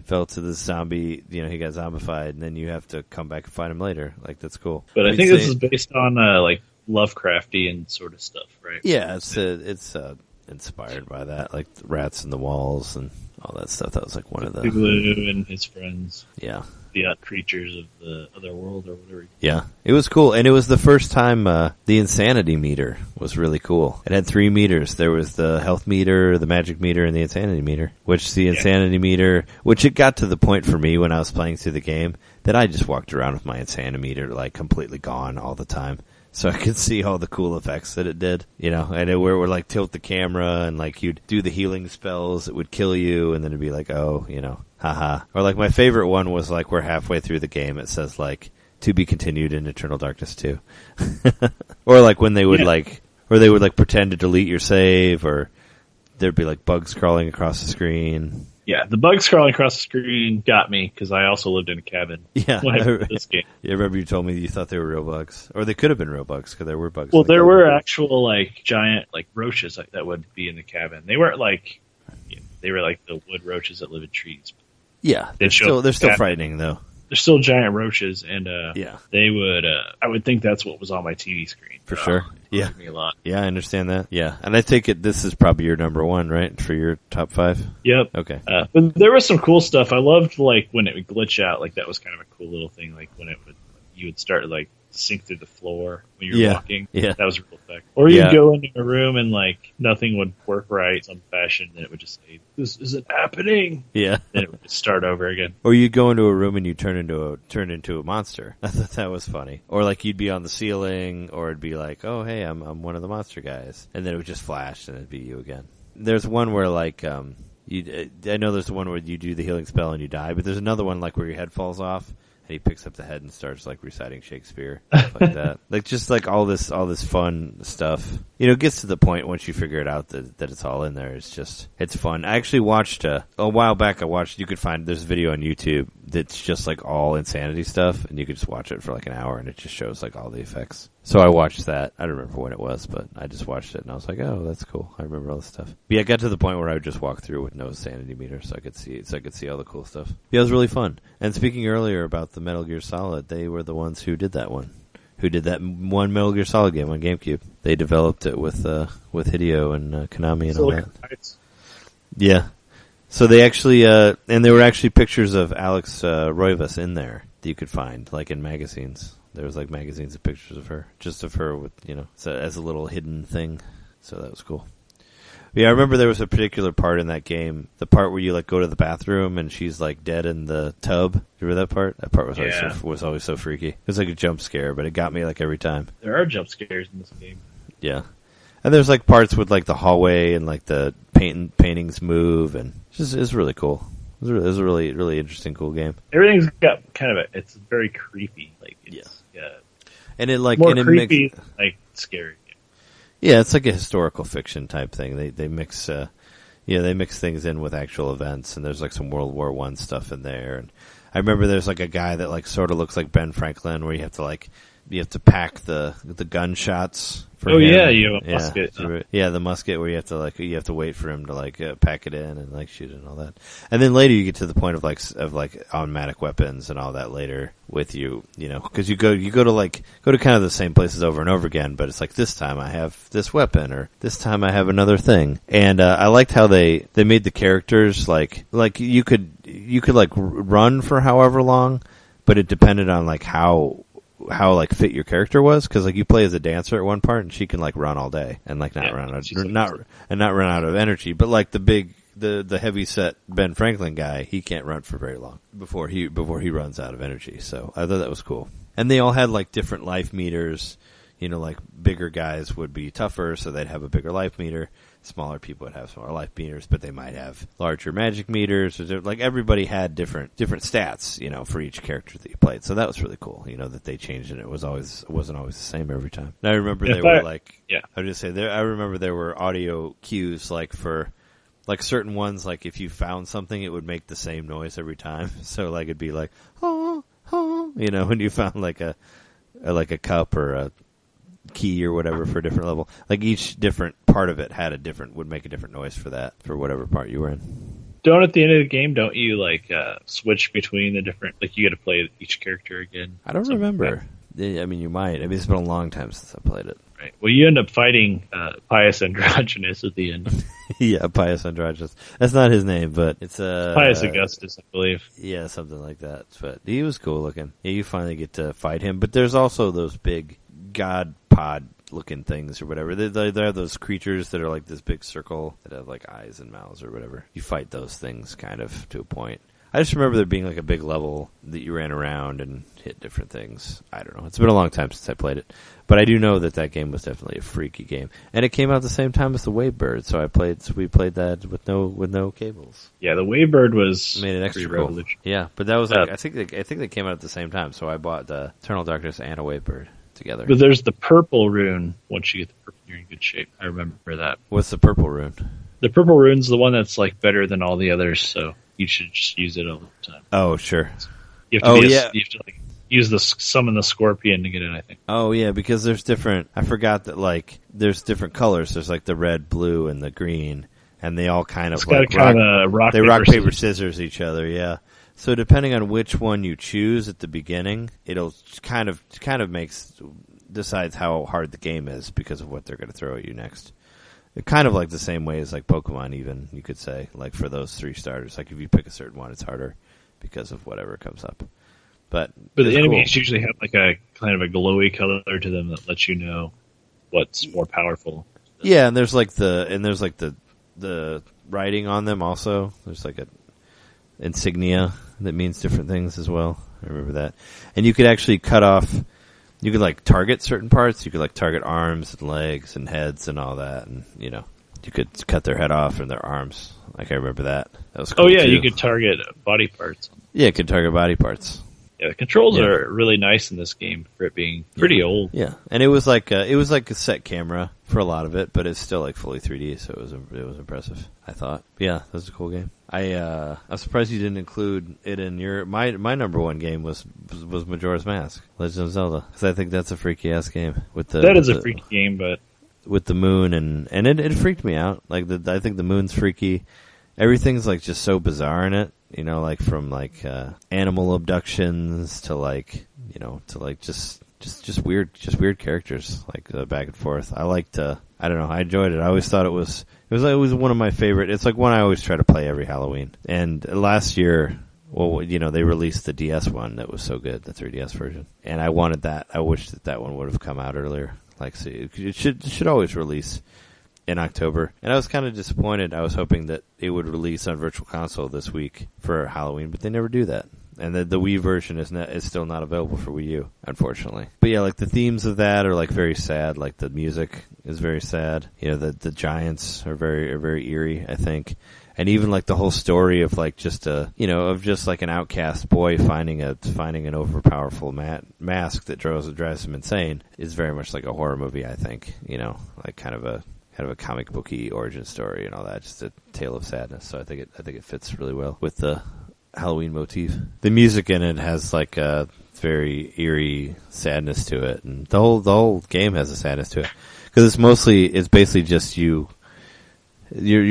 fell to this zombie, he got zombified and then you have to come back and fight him later. That's cool. But I think this is based on, Lovecraftian sort of stuff, right? Yeah, it's inspired by that, like the rats in the walls and all that stuff. That was one of the Cthulhu and his friends. Yeah, the creatures of the other world or whatever. Yeah, it was cool, and it was the first time the insanity meter was really cool. It had 3 meters. There was the health meter, the magic meter, and the insanity meter. Insanity meter, which it got to the point for me when I was playing through the game that I just walked around with my insanity meter completely gone all the time. So I could see all the cool effects that it did, and it would tilt the camera and you'd do the healing spells, it would kill you, and then it'd be haha. Or my favorite one was we're halfway through the game, it says to be continued in Eternal Darkness 2. Or when they would or they would pretend to delete your save, or there'd be bugs crawling across the screen. Yeah, the bugs crawling across the screen got me because I also lived in a cabin. Yeah, when I played this game. Yeah, I remember you told me you thought they were real bugs, or they could have been real bugs because there were bugs. Well, there were actual giant roaches that would be in the cabin. They weren't they were the wood roaches that live in trees. Yeah, they're still frightening though. They're still giant roaches, and yeah, they would. I would think that's what was on my TV screen for sure. Yeah, me a lot. Yeah, I understand that. Yeah, and I take it this is probably your number one, right, for your top 5. Yep. Okay. But there was some cool stuff. I loved when it would glitch out. That was kind of a cool little thing. When you would start to sink through the floor when you're walking. Yeah, that was a real effect. Or you'd go into a room and nothing would work right, some fashion, and it would just say, "This isn't happening." Yeah, then it would just start over again. Or you'd go into a room and you turn into a monster. I thought that was funny. Or you'd be on the ceiling, or it'd be "Oh, hey, I'm one of the monster guys," and then it would just flash and it'd be you again. There's one where I know there's the one where you do the healing spell and you die, but there's another one where your head falls off. And he picks up the head and starts reciting Shakespeare, stuff like that. All this fun stuff. It gets to the point once you figure it out that it's all in there. It's fun. I actually watched a while back. You could find there's a video on YouTube that's just all insanity stuff, and you could just watch it for an hour, and it just shows all the effects. So I watched that. I don't remember when it was, but I just watched it, and I was oh, that's cool. I remember all this stuff. But yeah, I got to the point where I would just walk through with no sanity meter, so I could see all the cool stuff. Yeah, it was really fun. And speaking earlier about the Metal Gear Solid, they were the ones who did that one. Who did that one Metal Gear Solid game on GameCube? They developed it with Hideo and Konami and all that. Yeah. So they actually, and there were actually pictures of Alex Roivas in there that you could find, in magazines. There was magazines of pictures of her, just of her with, as a little hidden thing. So that was cool. But yeah, I remember there was a particular part in that game, the part where you go to the bathroom and she's dead in the tub. Do you remember that part? That part was always so freaky. It was a jump scare, but it got me every time. There are jump scares in this game. Yeah. And there's parts with the hallway and the paintings move, and it's really cool. It was a really, really interesting, cool game. Everything's got it's very creepy. And it more creepy, scary. Yeah, it's a historical fiction type thing. They mix, they mix things in with actual events, and there's some World War I stuff in there. And I remember there's a guy that sort of looks like Ben Franklin, where you have to pack the gunshots. For him. Yeah, you have a musket. Yeah, the musket where you have to wait for him to pack it in and shoot it and all that. And then later you get to the point of automatic weapons and all that later with you because you go to kind of the same places over and over again, but it's this time I have this weapon or this time I have another thing. And I liked how they made the characters you could run for however long, but it depended on how fit your character was, because you play as a dancer at one part and she can run all day and not run out of energy, but the the heavy set Ben Franklin guy, he can't run for very long before he runs out of energy. So I thought that was cool. And they all had like different life meters. You know, like bigger guys would be tougher, so they'd have a bigger life meter. Smaller people would have smaller life meters, but they might have larger magic meters. Like everybody had different stats, you know, for each character that you played. So that was really cool. You know, that they changed it. It wasn't always the same every time. And I remember I remember there were audio cues like for like certain ones. Like if you found something, it would make the same noise every time. So like it'd be like oh, you know, when you found like a cup or a key or whatever for a different level. Like each different part of it would make a different noise for that, for whatever part you were in. Don't at the end of the game, don't you like switch between the different, like you got to play each character again? I don't remember. I mean, you might. I mean, it's been a long time since I played it. Right. Well, you end up fighting Pious Androgynous at the end. Yeah, Pious Androgynous. That's not his name, but it's Pious Augustus, I believe. Yeah, something like that. But he was cool looking. Yeah, you finally get to fight him. But there's also those big god pod looking things or whatever. They have those creatures that are like this big circle that have like eyes and mouths or whatever. You fight those things kind of to a point. I just remember there being like a big level that you ran around and hit different things. I don't know. It's been a long time since I played it. But I do know that game was definitely a freaky game. And it came out the same time as the Wavebird, so we played that with no cables. Yeah, the Wavebird was made it extra cool. Yeah, but that was like I think they came out at the same time, so I bought the Eternal Darkness and a Wavebird together. But there's the purple rune. Once you get the purple, you're in good shape. I remember that. What's the purple rune? The purple rune's the one that's like better than all the others, so you should just use it all the time. Oh, sure. You have to like use summon the scorpion to get it, I think. Oh yeah, because there's different. I forgot that like there's different colors. There's like the red, blue, and the green, and they all kind of like rock paper scissors each other. Yeah. So depending on which one you choose at the beginning, it'll kind of decides how hard the game is because of what they're going to throw at you next. Kind of like the same way as like Pokemon, even you could say, like for those 3 starters. Like if you pick a certain one, it's harder because of whatever comes up. But the enemies usually have like a kind of a glowy color to them that lets you know what's more powerful. Yeah, and there's like the writing on them also. There's like a insignia that means different things as well. I remember that. And you could actually cut off. You could like target certain parts. You could like target arms and legs and heads and all that, and you know you could cut their head off and their arms. Like I remember that. That was cool. Oh yeah, too. You could target body parts. Yeah, you could target body parts. Yeah, the controls are really nice in this game for it being pretty old. Yeah, and it was like a set camera for a lot of it, but it's still like fully 3D, so it was impressive. I thought. But yeah, that was a cool game. I'm surprised you didn't include it in your my number one game was Majora's Mask, Legend of Zelda, because I think that's a freaky ass game that is a freaky game, but with the moon and it freaked me out. Like I think the moon's freaky. Everything's like just so bizarre in it. You know, like from like animal abductions to like just weird characters like back and forth. I don't know. I enjoyed it. I always thought it was one of my favorite. It's like one I always try to play every Halloween. And last year, well, you know, they released the DS one that was so good, the 3DS version, and I wanted that. I wish that one would have come out earlier. Like, so it should always release in October, and I was kind of disappointed. I was hoping that it would release on Virtual Console this week for Halloween, but they never do that. And the Wii version is still not available for Wii U, unfortunately. But yeah, like the themes of that are like very sad. Like the music is very sad. You know, the giants are very eerie, I think. And even like the whole story of like just like an outcast boy finding an overpowerful mask that drives him insane is very much like a horror movie, I think. You know, like kind of a comic booky origin story and all that, just a tale of sadness. So I think it fits really well with the Halloween motif. The music in it has like a very eerie sadness to it, and the whole game has a sadness to it because it's basically just you're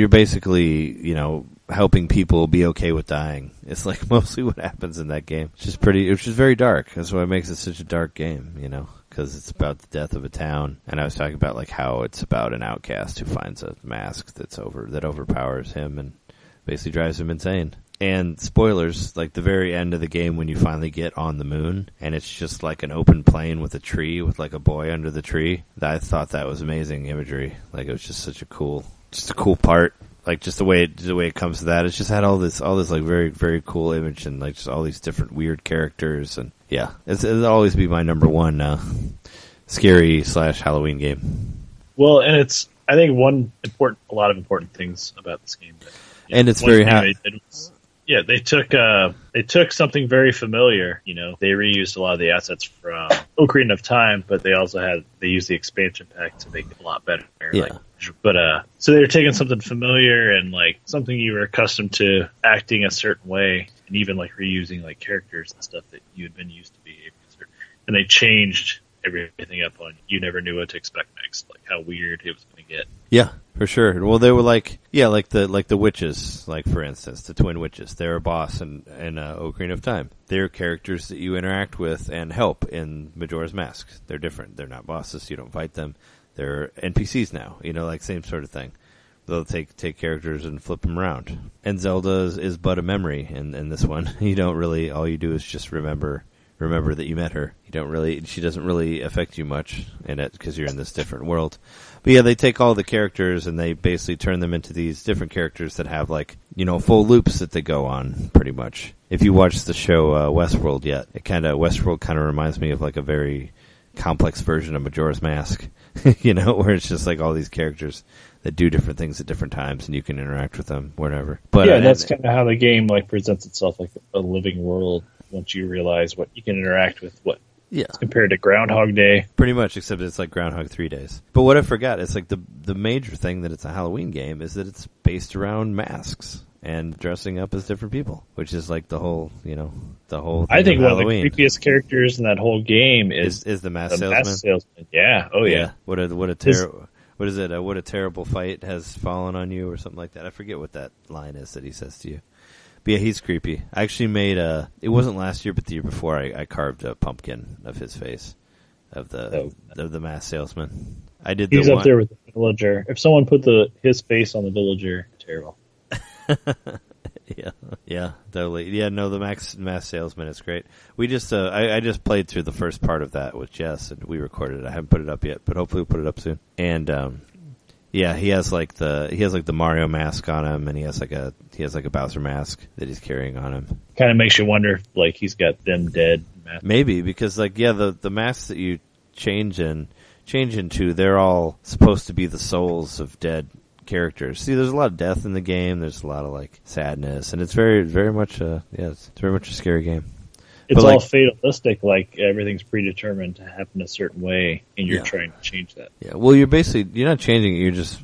basically, you know, helping people be okay with dying. It's like mostly what happens in that game. It's just very dark. That's why it makes it such a dark game, you know. Because it's about the death of a town, and I was talking about like how it's about an outcast who finds a mask that overpowers him and basically drives him insane. And spoilers, like the very end of the game when you finally get on the moon, and it's just like an open plain with a tree with like a boy under the tree. I thought that was amazing imagery. Like it was just such a cool part Like just the way it comes to that. It's just had all this like very, very cool image and like just all these different weird characters, and yeah, it'll always be my number one scary / Halloween game. Well, and it's, I think a lot of important things about this game. That, and it's very yeah, they took something very familiar. You know, they reused a lot of the assets from Ocarina of Time, but they used the expansion pack to make it a lot better. Yeah. Like, but so they were taking something familiar and like something you were accustomed to acting a certain way, and even like reusing like characters and stuff that you had been used to be able to, and they changed everything up on you. Never knew what to expect next, like how weird it was going to get. Yeah, for sure. Well, they were like the witches, like for instance, the twin witches. They're a boss in Ocarina of Time. They're characters that you interact with and help in Majora's Mask. They're different. They're not bosses. You don't fight them. They're NPCs now. You know, like same sort of thing. They'll take characters and flip them around. And Zelda is but a memory in this one. You don't really. All you do is just remember that you met her. She doesn't really affect you much in it because you're in this different world. But yeah, they take all the characters and they basically turn them into these different characters that have like, full loops that they go on pretty much. If you watch the show Westworld yet, Westworld kind of reminds me of like a very complex version of Majora's Mask, where it's just like all these characters that do different things at different times and you can interact with them whenever. But yeah, that's kind of how the game like presents itself, like a living world. Once you realize what you can interact with, compared to Groundhog Day. Pretty much, except it's like Groundhog 3 days. But what I forgot, it's like the major thing that it's a Halloween game is that it's based around masks and dressing up as different people, which is like the whole thing I think of one Halloween. of the creepiest characters in that whole game is the mask salesman. Yeah. Oh yeah. What a terrible fight has fallen on you, or something like that. I forget what that line is that he says to you. But yeah, he's creepy. I actually made it wasn't last year, but the year before, I carved a pumpkin of his face, of the masked salesman. I did. He's up there with the villager. If someone put his face on the villager, terrible. Yeah, totally. Yeah, no, the masked salesman is great. We just, I just played through the first part of that with Jess, and we recorded it. I haven't put it up yet, but hopefully we'll put it up soon. And yeah, he has like the Mario mask on him, and he has like a Bowser mask that he's carrying on him. Kind of makes you wonder if like he's got them dead masks. Maybe because like the masks that you change into, they're all supposed to be the souls of dead characters. See, there's a lot of death in the game. There's a lot of like sadness, and it's very, very much it's very much a scary game. It's all fatalistic, like everything's predetermined to happen a certain way, and you're trying to change that. Yeah, well, you're not changing it. You're just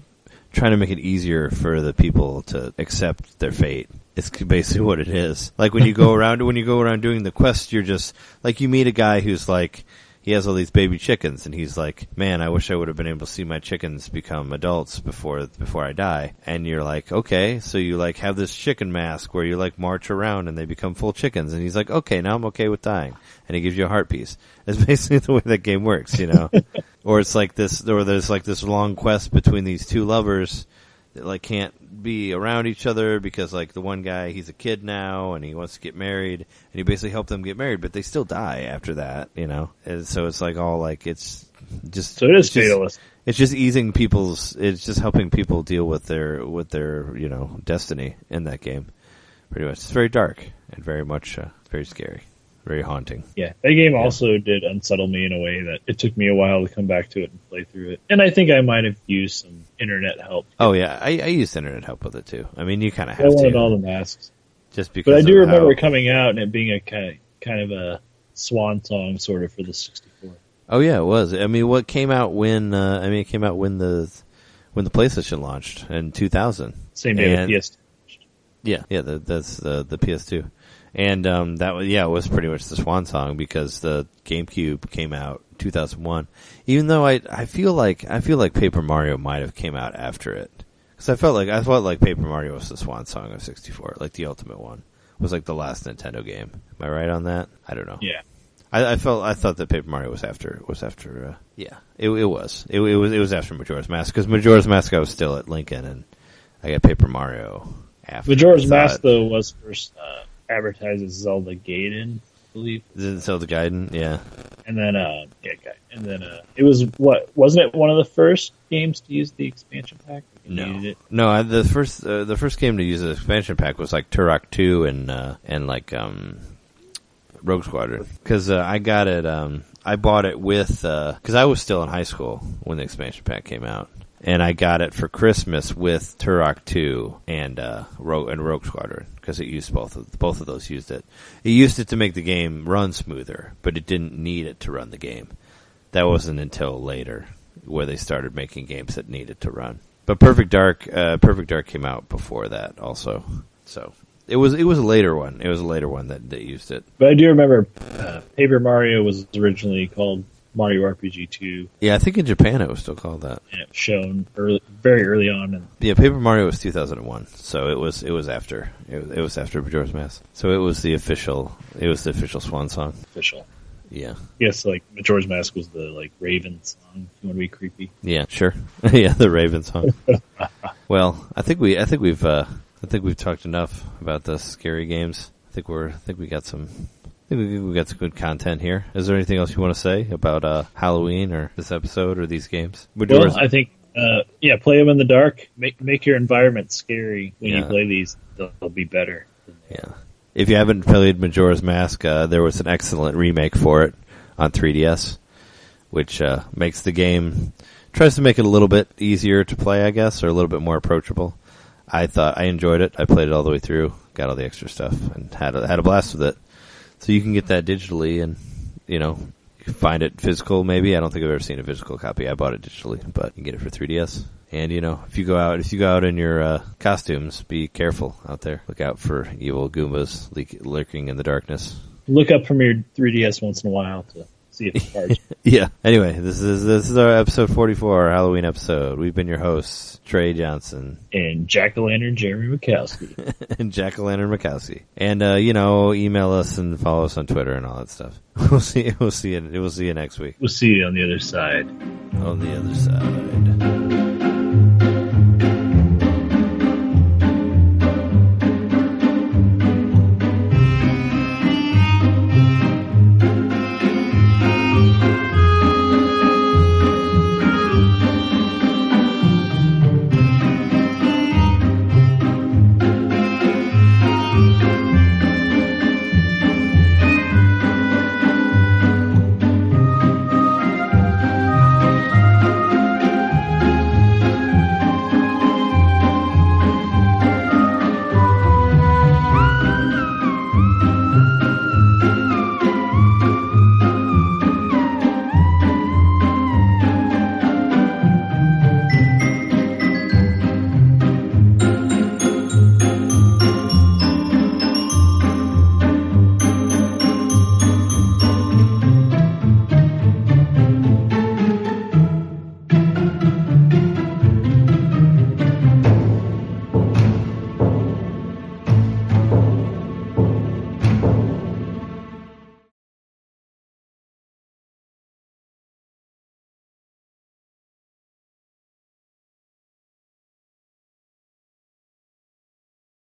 trying to make it easier for the people to accept their fate. It's basically what it is. Like when you go around doing the quest, you're just like you meet a guy who's like. He has all these baby chickens, and he's like, man, I wish I would have been able to see my chickens become adults before I die. And you're like, okay, so you like have this chicken mask where you like march around and they become full chickens. And he's like, okay, now I'm okay with dying. And he gives you a heart piece. That's basically the way that game works, Or it's like this, or there's like this long quest between these two lovers that like can't be around each other because like the one guy, he's a kid now and he wants to get married, and you basically help them get married, but they still die after that, And so it's like all like it's just fatalist. It's just it's just helping people deal with their destiny in that game. Pretty much, it's very dark and very much very scary. Very haunting. Yeah, that game also did unsettle me in a way that it took me a while to come back to it and play through it. And I think I might have used some internet help. Oh yeah, I used internet help with it too. I mean, you kind of have to. I wanted all the masks. Just because. But I do remember it coming out and it being a kind of a swan song sort of for the 64. Oh yeah, it was. I mean, what came out when? It came out when the PlayStation launched in 2000. Same day the PS2. Yeah, that's the PS2. And it was pretty much the swan song because the GameCube came out 2001. Even though I feel like Paper Mario might have came out after it, because I felt like Paper Mario was the swan song of 64, like the ultimate one was like the last Nintendo game. Am I right on that? I don't know. Yeah, I thought that Paper Mario was after. It was after Majora's Mask, because Majora's Mask I was still at Lincoln and I got Paper Mario after. Majora's Mask though was first. Advertised as Zelda Gaiden. I believe. Zelda Gaiden, yeah. And then, it was wasn't it one of the first games to use the expansion pack? No, Needed it? no. The first game to use the expansion pack was like Turok 2 and like Rogue Squadron, because I got it. I bought it with because I was still in high school when the expansion pack came out, and I got it for Christmas with Turok 2 and Rogue Squadron, because it used both of those used it. It used it to make the game run smoother, but it didn't need it to run the game. That wasn't until later where they started making games that needed to run. But Perfect Dark came out before that also. So it was a later one. It was a later one that used it. But I do remember Paper Mario was originally called Mario RPG 2. Yeah, I think in Japan it was still called that. And it was shown very early on. And yeah, Paper Mario was 2001, so it was after Majora's Mask. So it was the official swan song. Official. Yeah. Yes, like Majora's Mask was the like Raven song. If you want to be creepy. Yeah, sure. Yeah, the Raven song. Well, I think we've talked enough about the scary games. I think we got some good content here. Is there anything else you want to say about Halloween or this episode or these games? Well, I think play them in the dark. Make your environment scary when you play these. They'll be better. Yeah. If you haven't played Majora's Mask, there was an excellent remake for it on 3DS, which makes the game, tries to make it a little bit easier to play, I guess, or a little bit more approachable. I enjoyed it. I played it all the way through, got all the extra stuff, and had a blast with it. So you can get that digitally, and you can find it physical. Maybe I don't think I've ever seen a physical copy. I bought it digitally, but you can get it for 3DS. And if you go out in your costumes, be careful out there. Look out for evil Goombas lurking in the darkness. Look up from your 3DS once in a while to see if it's hard. Yeah. Anyway, this is our episode 44, our Halloween episode. We've been your hosts, Trey Johnson and Jack-o'-lantern Jeremy Mikowski. And Jack-o'-lantern Mikowski. And email us and follow us on Twitter and all that stuff. We'll see you next week. We'll see you on the other side. On the other side.